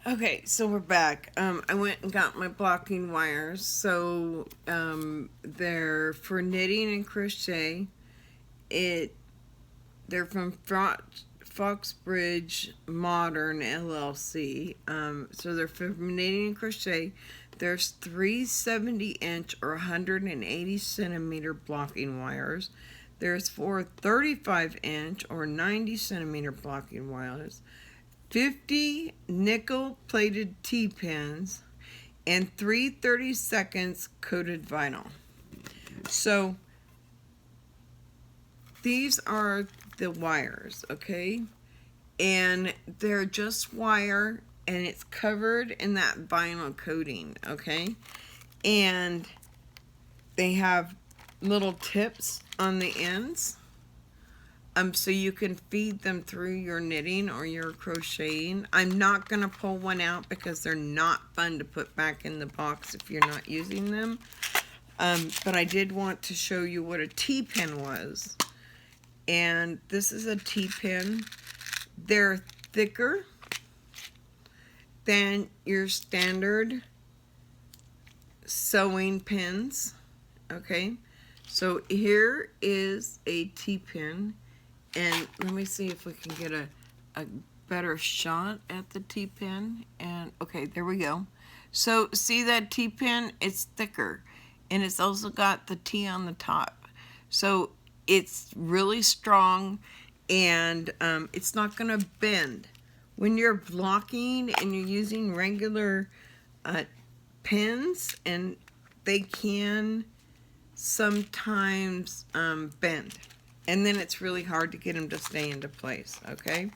got. Okay, so we're back. I went and got my blocking wires. So they're for knitting and crochet. They're from Foxbridge Modern LLC. So they're for knitting and crochet. There's 3 70-inch or 180 centimeter blocking wires. There's 4 35-inch or 90 centimeter blocking wires, 50 nickel-plated T-pins, and 3 30-seconds coated vinyl. So these are the wires, okay? And they're just wire, and it's covered in that vinyl coating, okay? And they have little tips on the ends, so you can feed them through your knitting or your crocheting. I'm not going to pull one out because they're not fun to put back in the box if you're not using them. But I did want to show you what a T-pin was. And this is a T-pin. They're thicker than your standard sewing pins, okay? So here is a T-pin, and let me see if we can get a better shot at the T-pin. And okay, there we go. So see that T-pin? It's thicker, and it's also got the T on the top. So it's really strong, and it's not going to bend. When you're blocking and you're using regular pins, and they can sometimes bend, and then it's really hard to get them to stay into place, okay?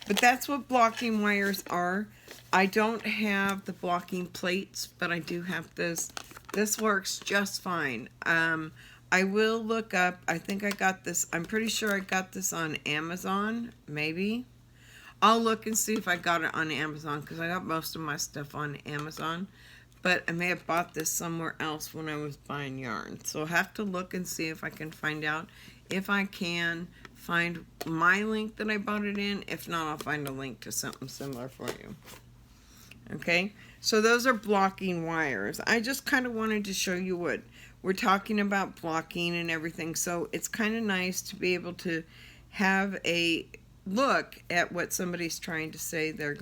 But that's what blocking wires are. I don't have the blocking plates, but I do have this. This works just fine. I will look up, I think I got this, I'm pretty sure I got this on Amazon, maybe. I'll look and see if I got it on Amazon, because I got most of my stuff on Amazon. But I may have bought this somewhere else when I was buying yarn. So I'll have to look and see if I can find out if I can find my link that I bought it in. If not, I'll find a link to something similar for you. Okay, so those are blocking wires. I just kind of wanted to show you what we're talking about, blocking and everything. So it's kind of nice to be able to have a look at what somebody's trying to say they're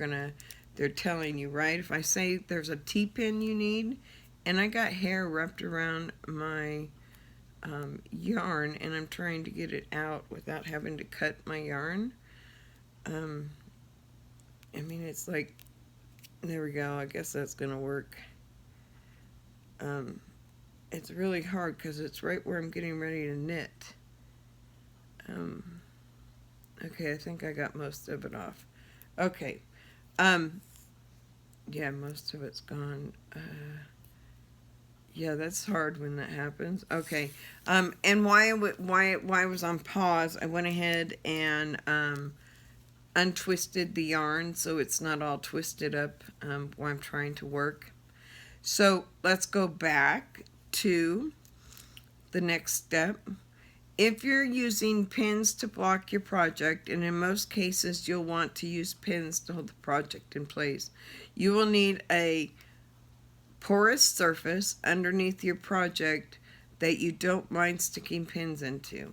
telling you, right? If I say there's a T-pin you need, and I got hair wrapped around my yarn, and I'm trying to get it out without having to cut my yarn. I mean, it's like, there we go. I guess that's gonna work. It's really hard because it's right where I'm getting ready to knit. Okay, I think I got most of it off. Okay. Yeah, most of it's gone. Yeah, that's hard when that happens. Okay. And why I was on pause, I went ahead and untwisted the yarn so it's not all twisted up while I'm trying to work. So let's go back to the next step. If you're using pins to block your project, and in most cases you'll want to use pins to hold the project in place, you will need a porous surface underneath your project that you don't mind sticking pins into.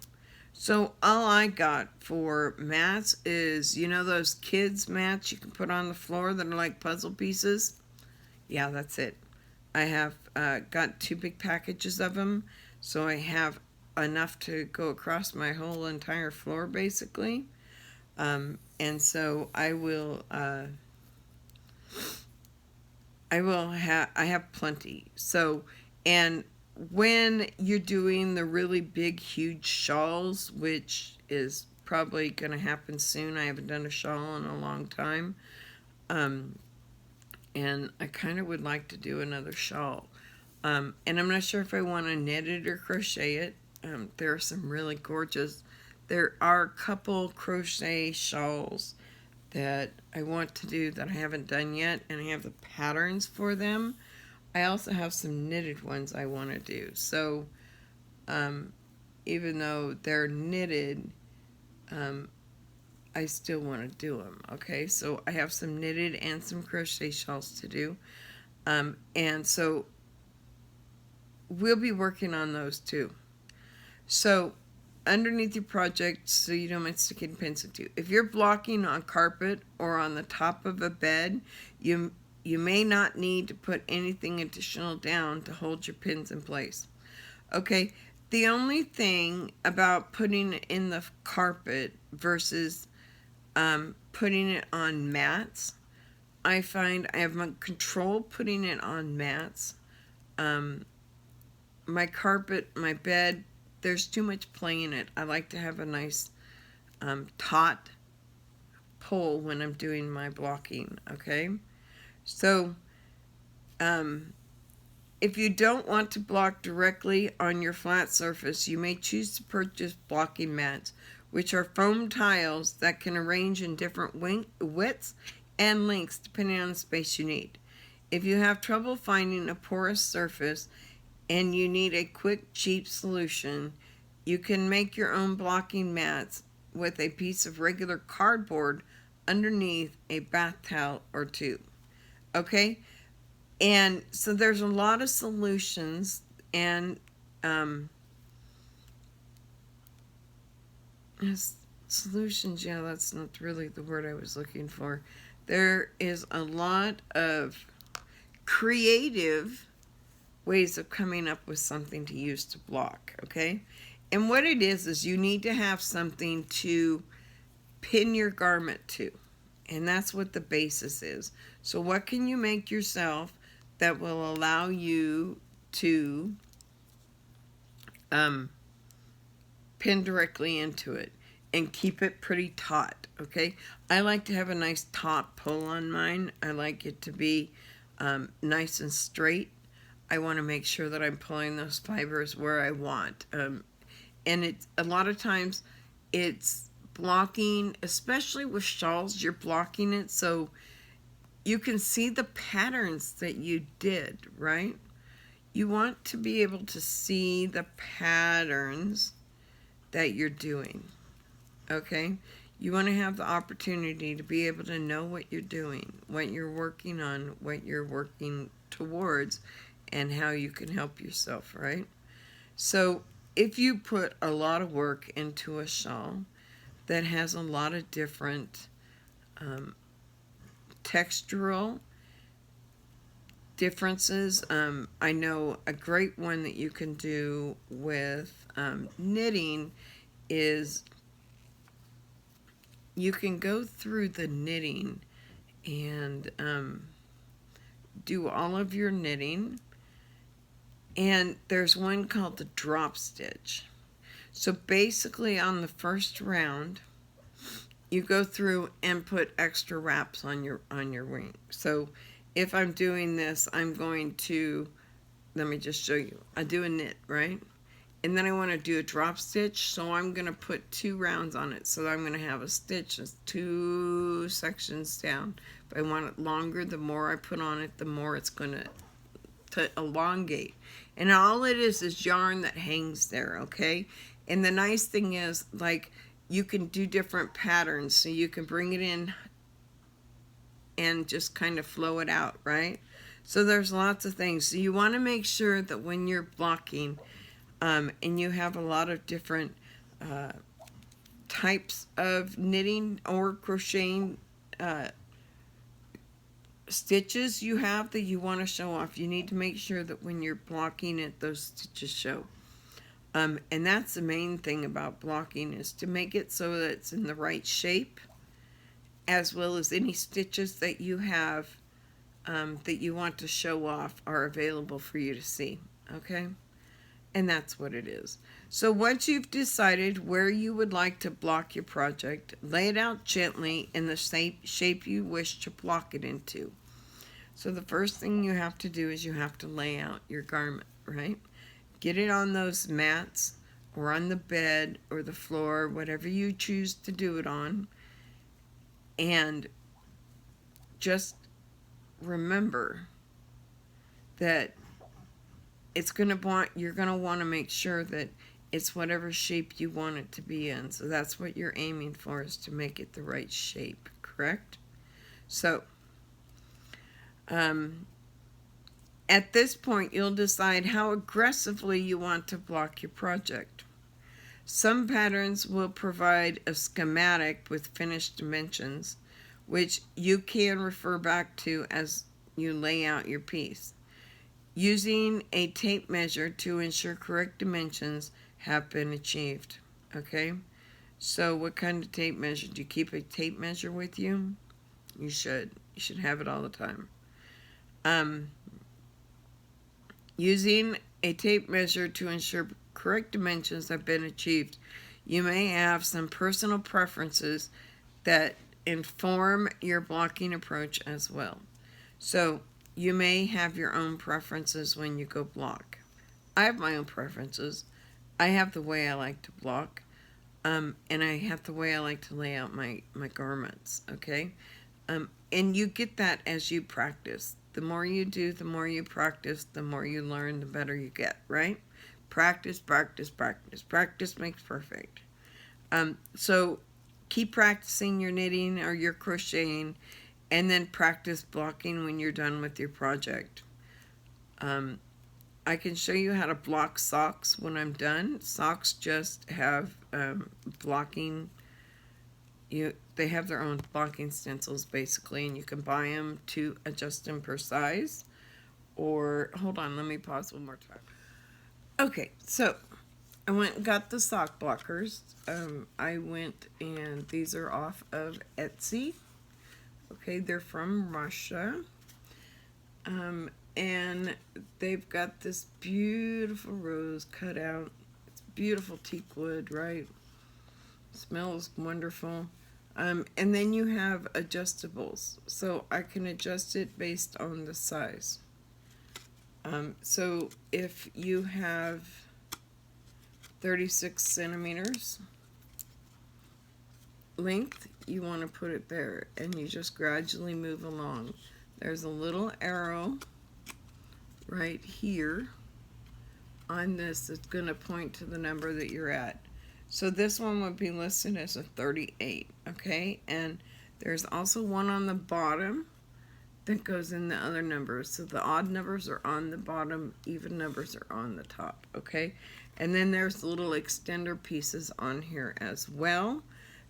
So all I got for mats is, you know those kids mats you can put on the floor that are like puzzle pieces? Yeah, that's it. I have got 2 big packages of them, so I have enough to go across my whole entire floor basically. And so I have plenty. So, and when you're doing the really big, huge shawls, which is probably going to happen soon, I haven't done a shawl in a long time, and I kind of would like to do another shawl. And I'm not sure if I want to knit it or crochet it. There are some really gorgeous, there are a couple crochet shawls that I want to do that I haven't done yet, and I have the patterns for them. I also have some knitted ones I want to do. So even though they're knitted, I still want to do them. Okay, so I have some knitted and some crochet shawls to do. And so we'll be working on those too. So underneath your project, so you don't mind sticking pins into. If you're blocking on carpet or on the top of a bed, you may not need to put anything additional down to hold your pins in place. Okay, the only thing about putting it in the carpet versus putting it on mats, I find I have my control putting it on mats. My carpet, my bed, there's too much play in it. I like to have a nice taut pull when I'm doing my blocking, okay? So, if you don't want to block directly on your flat surface, you may choose to purchase blocking mats, which are foam tiles that can arrange in different widths and lengths depending on the space you need. If you have trouble finding a porous surface and you need a quick, cheap solution, you can make your own blocking mats with a piece of regular cardboard underneath a bath towel or two. Okay? And so there's a lot of solutions, and solutions, yeah, that's not really the word I was looking for. There is a lot of creative ways of coming up with something to use to block, okay? And what it is you need to have something to pin your garment to. And that's what the basis is. So what can you make yourself that will allow you to pin directly into it and keep it pretty taut, okay? I like to have a nice taut pull on mine. I like it to be nice and straight. I want to make sure that I'm pulling those fibers where I want. And it's a lot of times it's blocking, especially with shawls, you're blocking it so you can see the patterns that you did, right? You want to be able to see the patterns that you're doing, okay? You want to have the opportunity to be able to know what you're doing, what you're working on, what you're working towards, and how you can help yourself, right? So if you put a lot of work into a shawl that has a lot of different textural differences, I know a great one that you can do with knitting is you can go through the knitting and do all of your knitting, and there's one called the drop stitch. So basically on the first round you go through and put extra wraps on your wing. So if I'm doing this, I'm going to, let me just show you, I do a knit, right? And then I want to do a drop stitch, so I'm going to put 2 rounds on it. So I'm going to have a stitch that's 2 sections down. If I want it longer, the more I put on it, the more it's going to elongate. And all it is yarn that hangs there, okay? And the nice thing is, like, you can do different patterns, so you can bring it in and just kind of flow it out, right? So there's lots of things. So you want to make sure that when you're blocking, and you have a lot of different types of knitting or crocheting stitches you have that you want to show off, you need to make sure that when you're blocking it, those stitches show. And that's the main thing about blocking, is to make it so that it's in the right shape, as well as any stitches that you have that you want to show off are available for you to see, okay? And that's what it is. So once you've decided where you would like to block your project, lay it out gently in the shape you wish to block it into. So the first thing you have to do is you have to lay out your garment, right? Get it on those mats or on the bed or the floor, whatever you choose to do it on. And just remember that you're going to want to make sure that it's whatever shape you want it to be in. So that's what you're aiming for, is to make it the right shape, correct? So at this point, you'll decide how aggressively you want to block your project. Some patterns will provide a schematic with finished dimensions, which you can refer back to as you lay out your piece. Using a tape measure to ensure correct dimensions have been achieved. Okay? So what kind of tape measure? Do you keep a tape measure with you? You should. You should have it all the time. Using a tape measure to ensure correct dimensions have been achieved. You may have some personal preferences that inform your blocking approach as well. So you may have your own preferences when you go block. I have my own preferences. I have the way I like to block, and I have the way I like to lay out my garments, okay? And you get that as you practice. The more you do, the more you practice, the more you learn, the better you get, right? Practice, practice, practice. Practice makes perfect. So keep practicing your knitting or your crocheting, and then practice blocking when you're done with your project. I can show you how to block socks when I'm done. Socks just have blocking. They have their own blocking stencils basically, and you can buy them to adjust them per size. Or hold on, let me pause one more time. Okay, so I went and got the sock blockers. I went, and these are off of Etsy. Okay, they're from Russia. And they've got this beautiful rose cut out. It's beautiful teak wood, right? Smells wonderful. And then you have adjustables. So I can adjust it based on the size. So if you have 36 centimeters length, you want to put it there, and you just gradually move along. There's a little arrow right here on this that's going to point to the number that you're at. So this one would be listed as a 38, okay? And there's also one on the bottom that goes in the other numbers. So the odd numbers are on the bottom, even numbers are on the top, okay? And then there's little extender pieces on here as well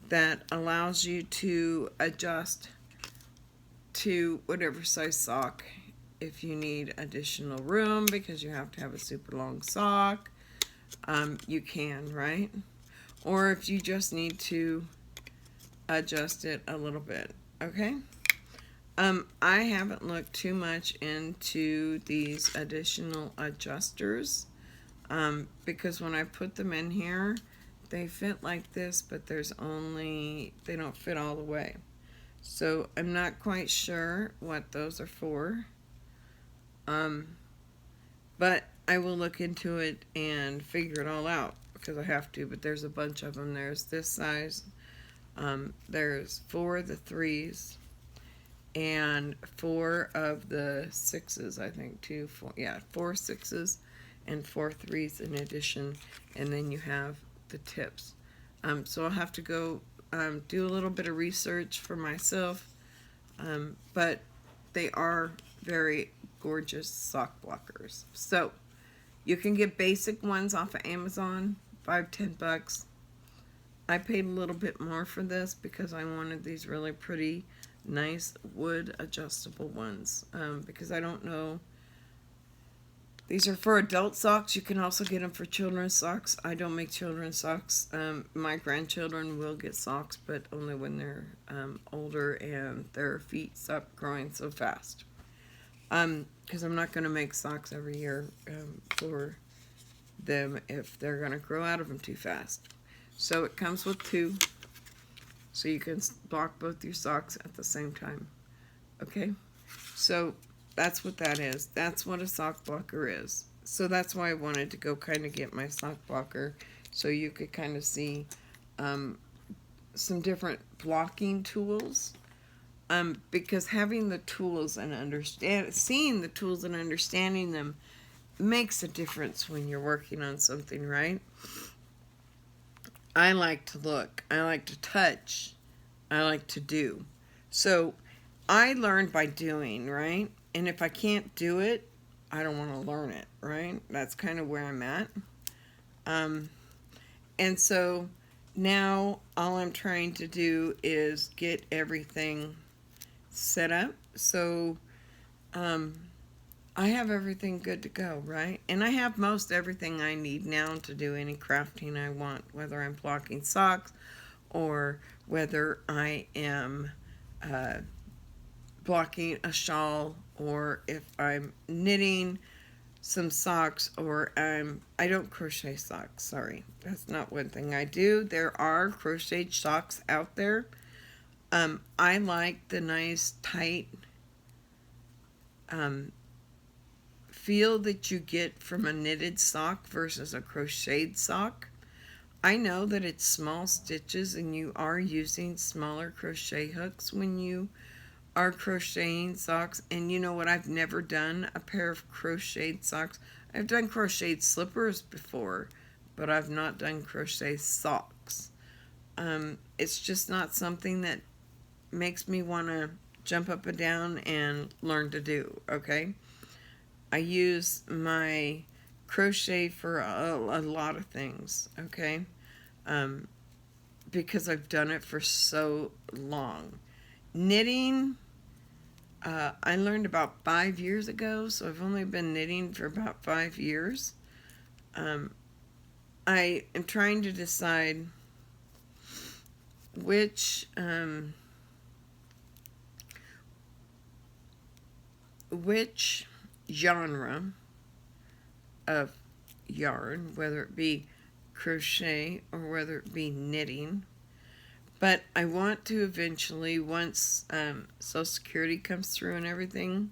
that allows you to adjust to whatever size sock if you need additional room because you have to have a super long sock. You can, right? Or if you just need to adjust it a little bit, okay? I haven't looked too much into these additional adjusters because when I put them in here, they fit like this, but they don't fit all the way. So I'm not quite sure what those are for. But I will look into it and figure it all out because I have to, but there's a bunch of them. There's this size. There's 4 of the 3s and 4 of the 6s, I think, 4 6s and 4 3s in addition, and then you have the tips. So I'll have to go do a little bit of research for myself, but they are very gorgeous sock blockers. So you can get basic ones off of Amazon, $5-10. I paid a little bit more for this because I wanted these really pretty, nice wood adjustable ones. Because I don't know, these are for adult socks. You can also get them for children's socks. I don't make children's socks. My grandchildren will get socks, but only when they're older and their feet stop growing so fast. Because I'm not going to make socks every year for them if they're going to grow out of them too fast. So it comes with 2, so you can block both your socks at the same time. Okay, so that's what that is. That's what a sock blocker is. So that's why I wanted to go kind of get my sock blocker so you could kind of see some different blocking tools. Because having the tools and seeing the tools and understanding them makes a difference when you're working on something, right? I like to look, I like to touch, I like to do. So I learn by doing, right? And if I can't do it, I don't want to learn it, right? That's kind of where I'm at. And so now all I'm trying to do is get everything set up. So I have everything good to go, right? And I have most everything I need now to do any crafting I want, whether I'm blocking socks or whether I am blocking a shawl, or if I'm knitting some socks, or I don't crochet socks, sorry. That's not one thing I do. There are crocheted socks out there. I like the nice tight feel that you get from a knitted sock versus a crocheted sock. I know that it's small stitches and you are using smaller crochet hooks when you are crocheting socks. And you know what, I've never done a pair of crocheted socks. I've done crocheted slippers before, but I've not done crochet socks. It's just not something that makes me want to jump up and down and learn to do, okay? I use my crochet for a lot of things, okay? Because I've done it for so long. Knitting, I learned about 5 years ago, so I've only been knitting for about 5 years. I am trying to decide which genre of yarn, whether it be crochet or whether it be knitting. But I want to eventually, once Social Security comes through and everything,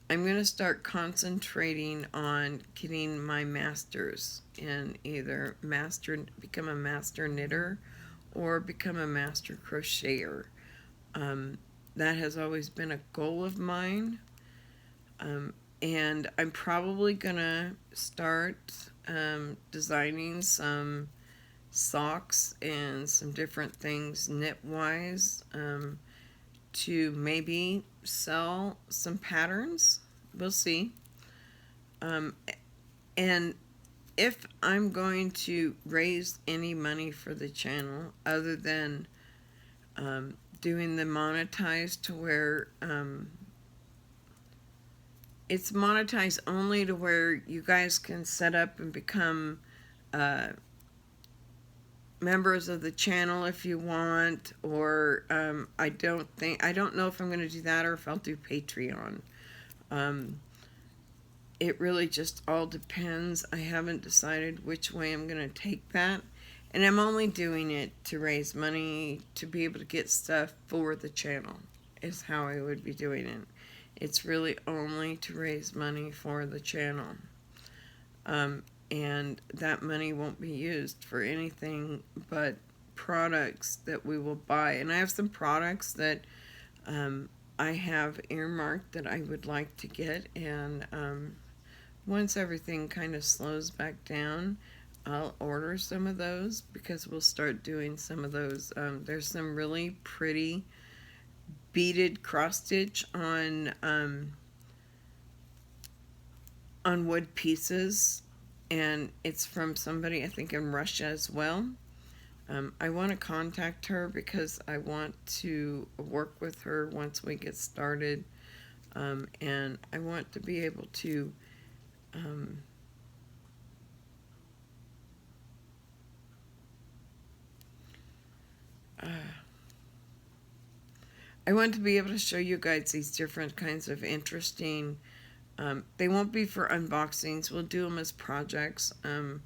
I'm going to start concentrating on getting my masters in either become a master knitter or become a master crocheter. That has always been a goal of mine. And I'm probably going to start designing some socks and some different things knit wise, to maybe sell some patterns. We'll see. And if I'm going to raise any money for the channel other than doing the monetized to where it's monetized only to where you guys can set up and become members of the channel if you want, or I don't know if I'm going to do that or if I'll do Patreon. It really just all depends. I haven't decided which way I'm going to take that, and I'm only doing it to raise money to be able to get stuff for the channel is how I would be doing it. It's really only to raise money for the channel. And that money won't be used for anything but products that we will buy. And I have some products that I have earmarked that I would like to get, and once everything kind of slows back down, I'll order some of those, because we'll start doing some of those. There's some really pretty beaded cross stitch on wood pieces, and it's from somebody I think in Russia as well. I want to contact her because I want to work with her once we get started, and I want to be able to I want to be able to show you guys these different kinds of interesting, they won't be for unboxings, we'll do them as projects. I'm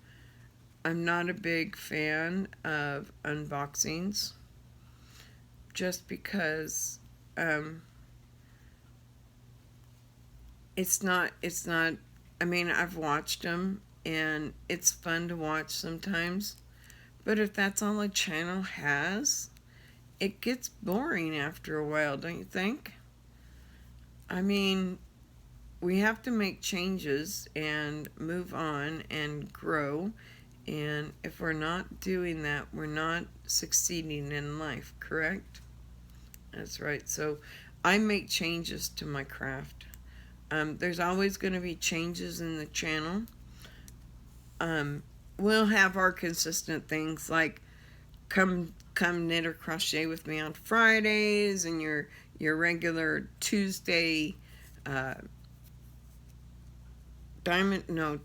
not a big fan of unboxings, just because it's not, I mean, I've watched them and it's fun to watch sometimes, but if that's all a channel has, it gets boring after a while, don't you think? I mean, we have to make changes and move on and grow, and if we're not doing that, we're not succeeding in life, correct? That's right. So I make changes to my craft. There's always going to be changes in the channel. We'll have our consistent things like come knit or crochet with me on Fridays, and your regular Tuesday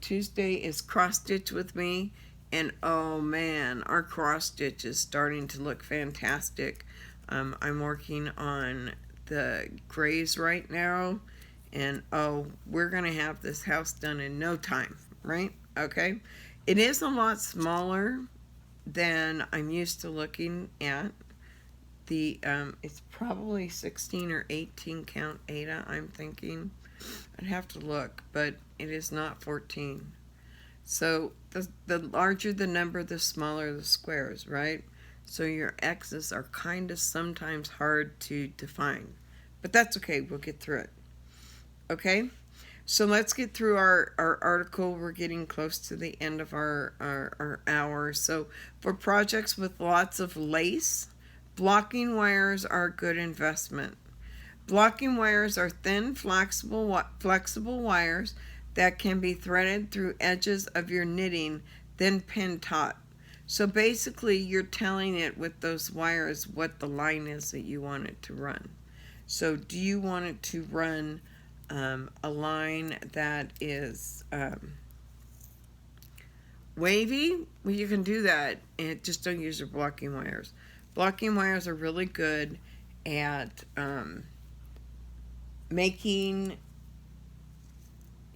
Tuesday is cross stitch with me, and oh man, our cross stitch is starting to look fantastic. I'm working on the grays right now, and oh, we're gonna have this house done in no time, right? Okay, it is a lot smaller than I'm used to looking at. The it's probably 16 or 18 count Ada, I'm thinking. I'd have to look, but it is not 14. So the larger the number, the smaller the squares, right? So your X's are kind of sometimes hard to define, but that's okay, we'll get through it. Okay, so let's get through our article. We're getting close to the end of our hour. So for projects with lots of lace, blocking wires are a good investment. Blocking wires are thin, flexible wires that can be threaded through edges of your knitting, then pin taut. So basically, you're telling it with those wires what the line is that you want it to run. So do you want it to run a line that is wavy? Well, you can do that, and just don't use your blocking wires. Blocking wires are really good at making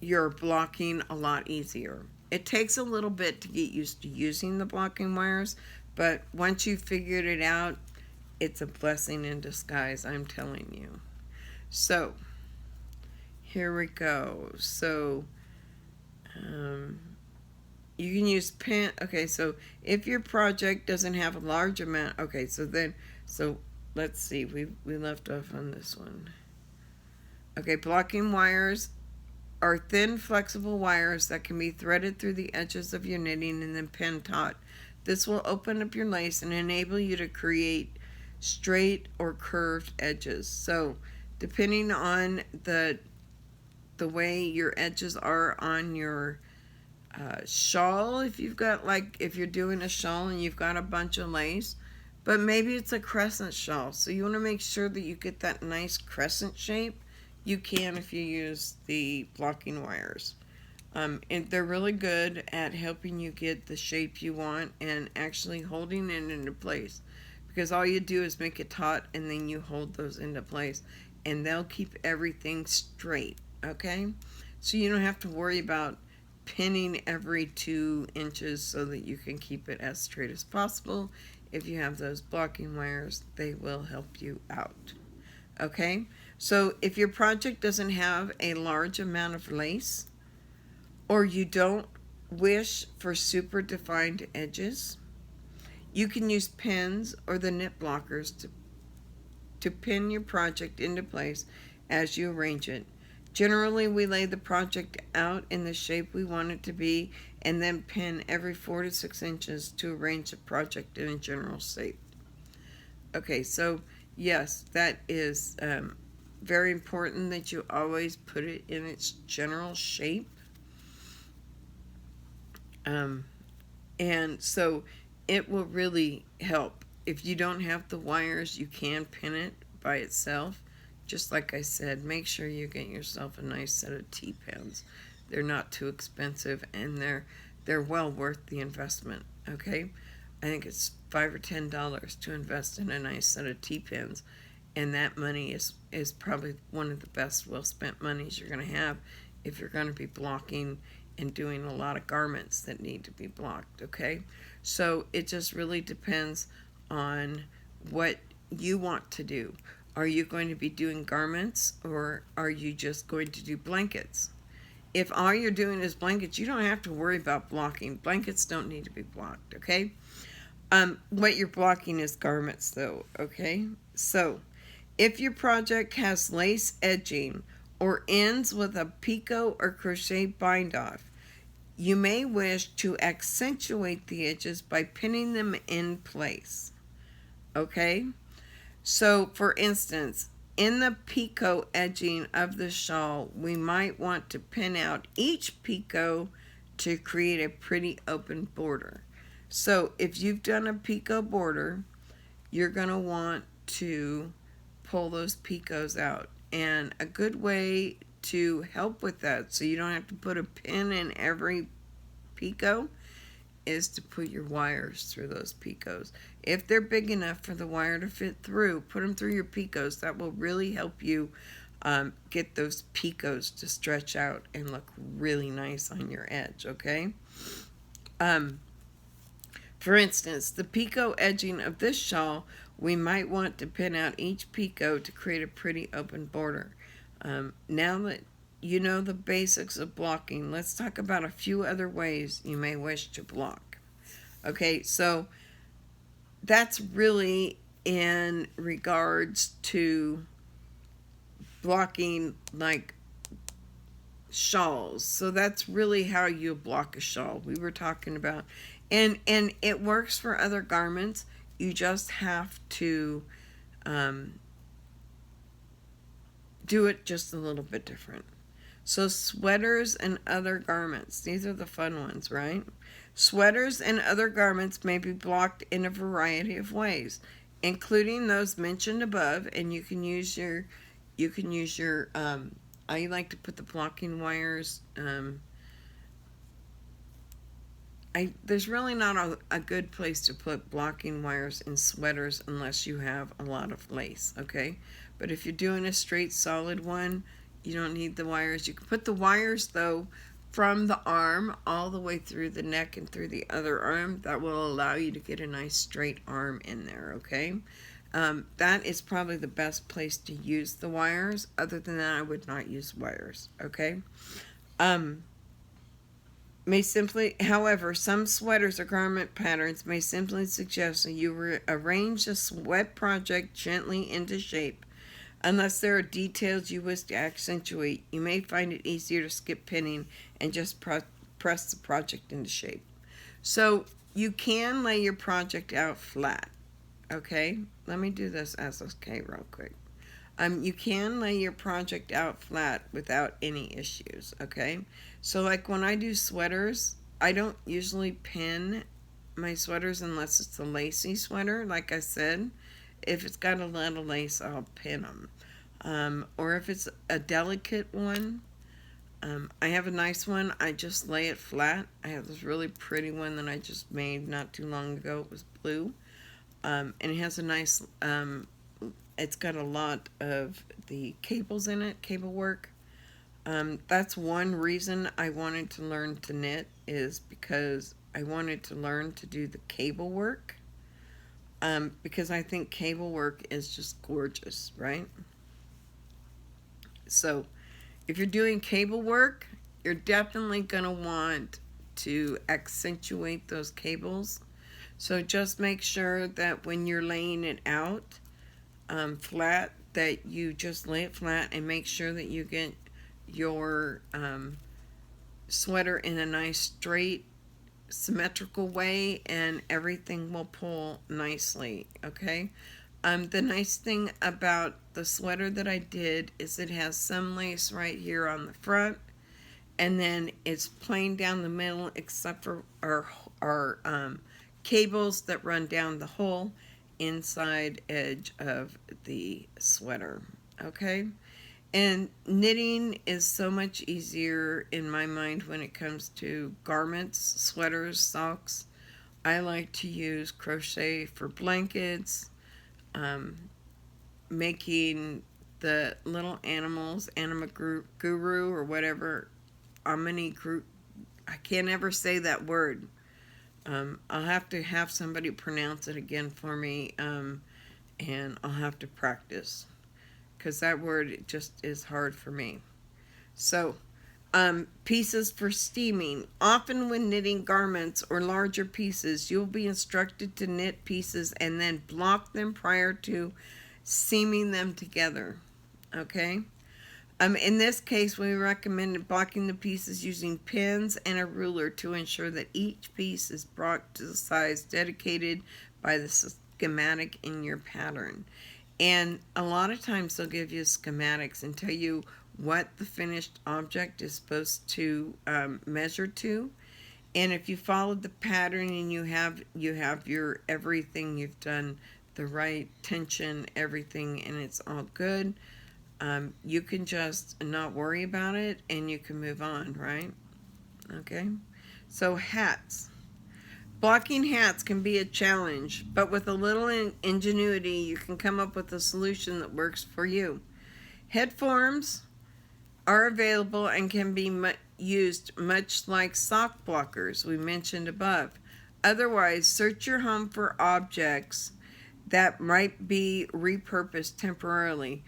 your blocking a lot easier. It takes a little bit to get used to using the blocking wires, but once you've figured it out, it's a blessing in disguise, I'm telling you. So here we go. So you can use pin. Okay, so if your project doesn't have a large amount, okay, so let's see, we left off on this one. Okay, blocking wires are thin, flexible wires that can be threaded through the edges of your knitting and then pin taut. This will open up your lace and enable you to create straight or curved edges. So depending on the way your edges are on your shawl, if you've got, like, if you're doing a shawl and you've got a bunch of lace, but maybe it's a crescent shawl, so you want to make sure that you get that nice crescent shape. You can if you use the blocking wires. And they're really good at helping you get the shape you want and actually holding it into place, because all you do is make it taut and then you hold those into place and they'll keep everything straight. Okay, so you don't have to worry about pinning every 2 inches so that you can keep it as straight as possible. If you have those blocking wires, they will help you out. Okay, so if your project doesn't have a large amount of lace, or you don't wish for super defined edges, you can use pins or the knit blockers to pin your project into place as you arrange it. Generally, we lay the project out in the shape we want it to be and then pin every 4 to 6 inches to arrange the project in a general shape. Okay, so yes, that is very important that you always put it in its general shape. And so it will really help. If you don't have the wires, you can pin it by itself. Just like I said, make sure you get yourself a nice set of T-pins. They're not too expensive and they're well worth the investment, okay? I think it's $5 or $10 to invest in a nice set of T-pins, and that money is probably one of the best well-spent monies you're going to have if you're going to be blocking and doing a lot of garments that need to be blocked, okay? So it just really depends on what you want to do. Are you going to be doing garments, or are you just going to do blankets? If all you're doing is blankets, you don't have to worry about blocking. Blankets don't need to be blocked, okay? What you're blocking is garments, though, okay? So if your project has lace edging or ends with a picot or crochet bind off, you may wish to accentuate the edges by pinning them in place, okay? So, for instance, in the picot edging of the shawl, we might want to pin out each picot to create a pretty open border. So, if you've done a picot border, you're going to want to pull those picots out. And a good way to help with that, so you don't have to put a pin in every picot, is to put your wires through those picots. If they're big enough for the wire to fit through, put them through your picots. That will really help you get those picots to stretch out and look really nice on your edge, okay? For instance, the picot edging of this shawl, we might want to pin out each picot to create a pretty open border. Now that you know the basics of blocking, let's talk about a few other ways you may wish to block. Okay, so that's really in regards to blocking like shawls. So that's really how you block a shawl we were talking about. And it works for other garments. You just have to do it just a little bit different. So sweaters and other garments. These are the fun ones, right? Sweaters and other garments may be blocked in a variety of ways, including those mentioned above. And you can use your I like to put the blocking wires. There's really not a good place to put blocking wires in sweaters unless you have a lot of lace, okay? But if you're doing a straight solid one, you don't need the wires. You can put the wires, though, from the arm all the way through the neck and through the other arm. That will allow you to get a nice straight arm in there, okay? That is probably the best place to use the wires. Other than that, I would not use wires, okay? However, some sweaters or garment patterns may simply suggest that you arrange a sweat project gently into shape. Unless there are details you wish to accentuate, you may find it easier to skip pinning and just press the project into shape. So You can lay your project out flat, okay? Let me do this SSK real quick. You can lay your project out flat without any issues, okay? So like when I do sweaters, I don't usually pin my sweaters unless it's a lacy sweater. Like I said, if it's got a little lace, I'll pin them. Or if it's a delicate one, I have a nice one. I just lay it flat. I have this really pretty one that I just made not too long ago. It was blue. And it has a nice, it's got a lot of the cables in it, cable work. That's one reason I wanted to learn to knit, is because I wanted to learn to do the cable work. Because I think cable work is just gorgeous, right? So if you're doing cable work, you're definitely going to want to accentuate those cables. So just make sure that when you're laying it out flat, that you just lay it flat and make sure that you get your sweater in a nice straight symmetrical way, and everything will pull nicely, okay? The nice thing about the sweater that I did is it has some lace right here on the front, and then it's plain down the middle except for our cables that run down the whole inside edge of the sweater, okay? And knitting is so much easier in my mind when it comes to garments, sweaters, socks. I like to use crochet for blankets, making the little animals, guru or whatever, group. I can't ever say that word. I'll have to have somebody pronounce it again for me, and I'll have to practice, because that word just is hard for me. So, pieces for steaming. Often when knitting garments or larger pieces, you'll be instructed to knit pieces and then block them prior to seaming them together, okay? In this case, we recommended blocking the pieces using pins and a ruler to ensure that each piece is brought to the size dedicated by the schematic in your pattern. And a lot of times they'll give you schematics and tell you what the finished object is supposed to measure to. And if you follow the pattern and you have your everything, you've done the right tension, everything, and it's all good, you can just not worry about it and you can move on, right? Okay. So hats. Blocking hats can be a challenge, but with a little ingenuity, you can come up with a solution that works for you. Head forms are available and can be used much like sock blockers we mentioned above. Otherwise, search your home for objects that might be repurposed temporarily.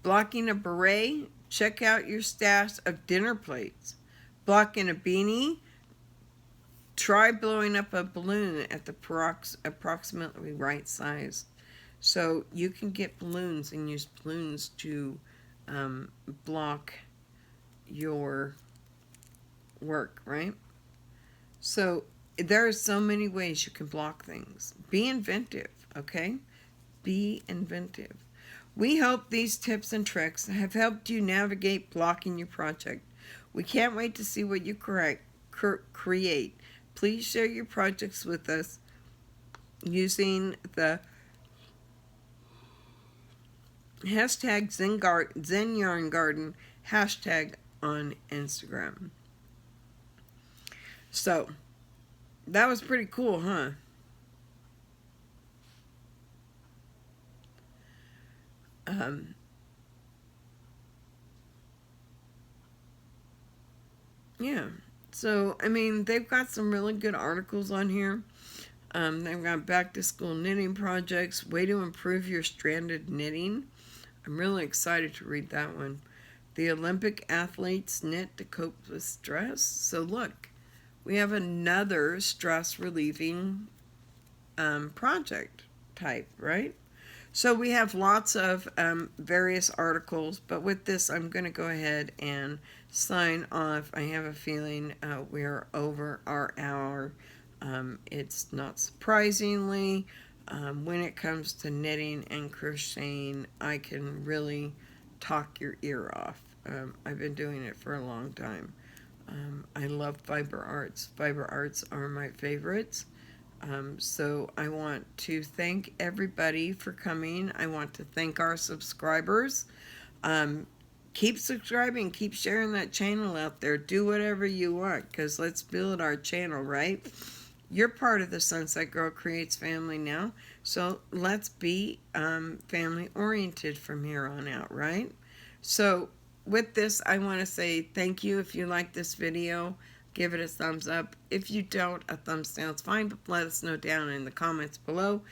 Blocking a beret, check out your stash of dinner plates. Blocking a beanie, try blowing up a balloon at the approximately right size. So you can get balloons and use balloons to block your work, right? So there are so many ways you can block things. Be inventive, okay? Be inventive. We hope these tips and tricks have helped you navigate blocking your project. We can't wait to see what you create. Please share your projects with us using the hashtag Zen Yarn Garden hashtag on Instagram. So, that was pretty cool, huh? Yeah. So, I mean, they've got some really good articles on here. They've got back to school knitting projects, way to improve your stranded knitting. I'm really excited to read that one. The Olympic athletes knit to cope with stress. So look, we have another stress relieving project type, right? So we have lots of various articles, but with this I'm going to go ahead and sign off. I have a feeling we're over our hour. It's not surprisingly, when it comes to knitting and crocheting, I can really talk your ear off. I've been doing it for a long time. I love fiber arts. Fiber arts are my favorites. So I want to thank everybody for coming. I want to thank our subscribers. Keep subscribing, keep sharing that channel out there. Do whatever you want, because let's build our channel, right? You're part of the Sunset Girl Creates family now, so let's be family oriented from here on out, right? So with this, I want to say thank you. If you like this video, give it a thumbs up. If you don't, a thumbs down is fine, but let us know down in the comments below.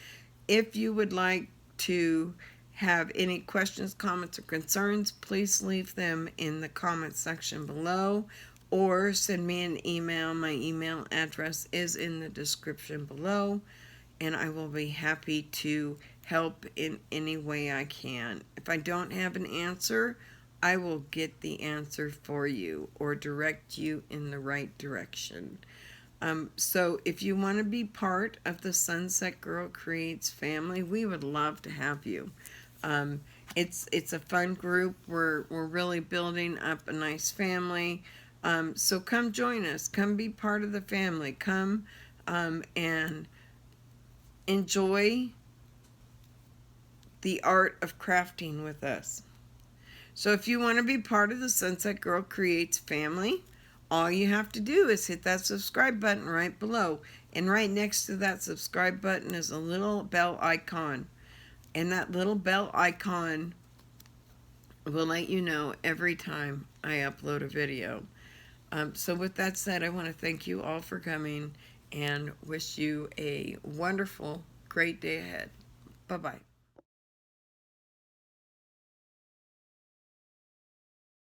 If you would like to have any questions, comments, or concerns, please leave them in the comment section below or send me an email. My email address is in the description below, and I will be happy to help in any way I can. If I don't have an answer, I will get the answer for you or direct you in the right direction. So if you want to be part of the Sunset Girl Creates family, we would love to have you. It's a fun group. We're really building up a nice family. So come join us. Come be part of the family. Come and enjoy the art of crafting with us. So if you want to be part of the Sunset Girl Creates family, all you have to do is hit that subscribe button right below. And right next to that subscribe button is a little bell icon. And that little bell icon will let you know every time I upload a video. So with that said, I want to thank you all for coming and wish you a wonderful, great day ahead. Bye-bye.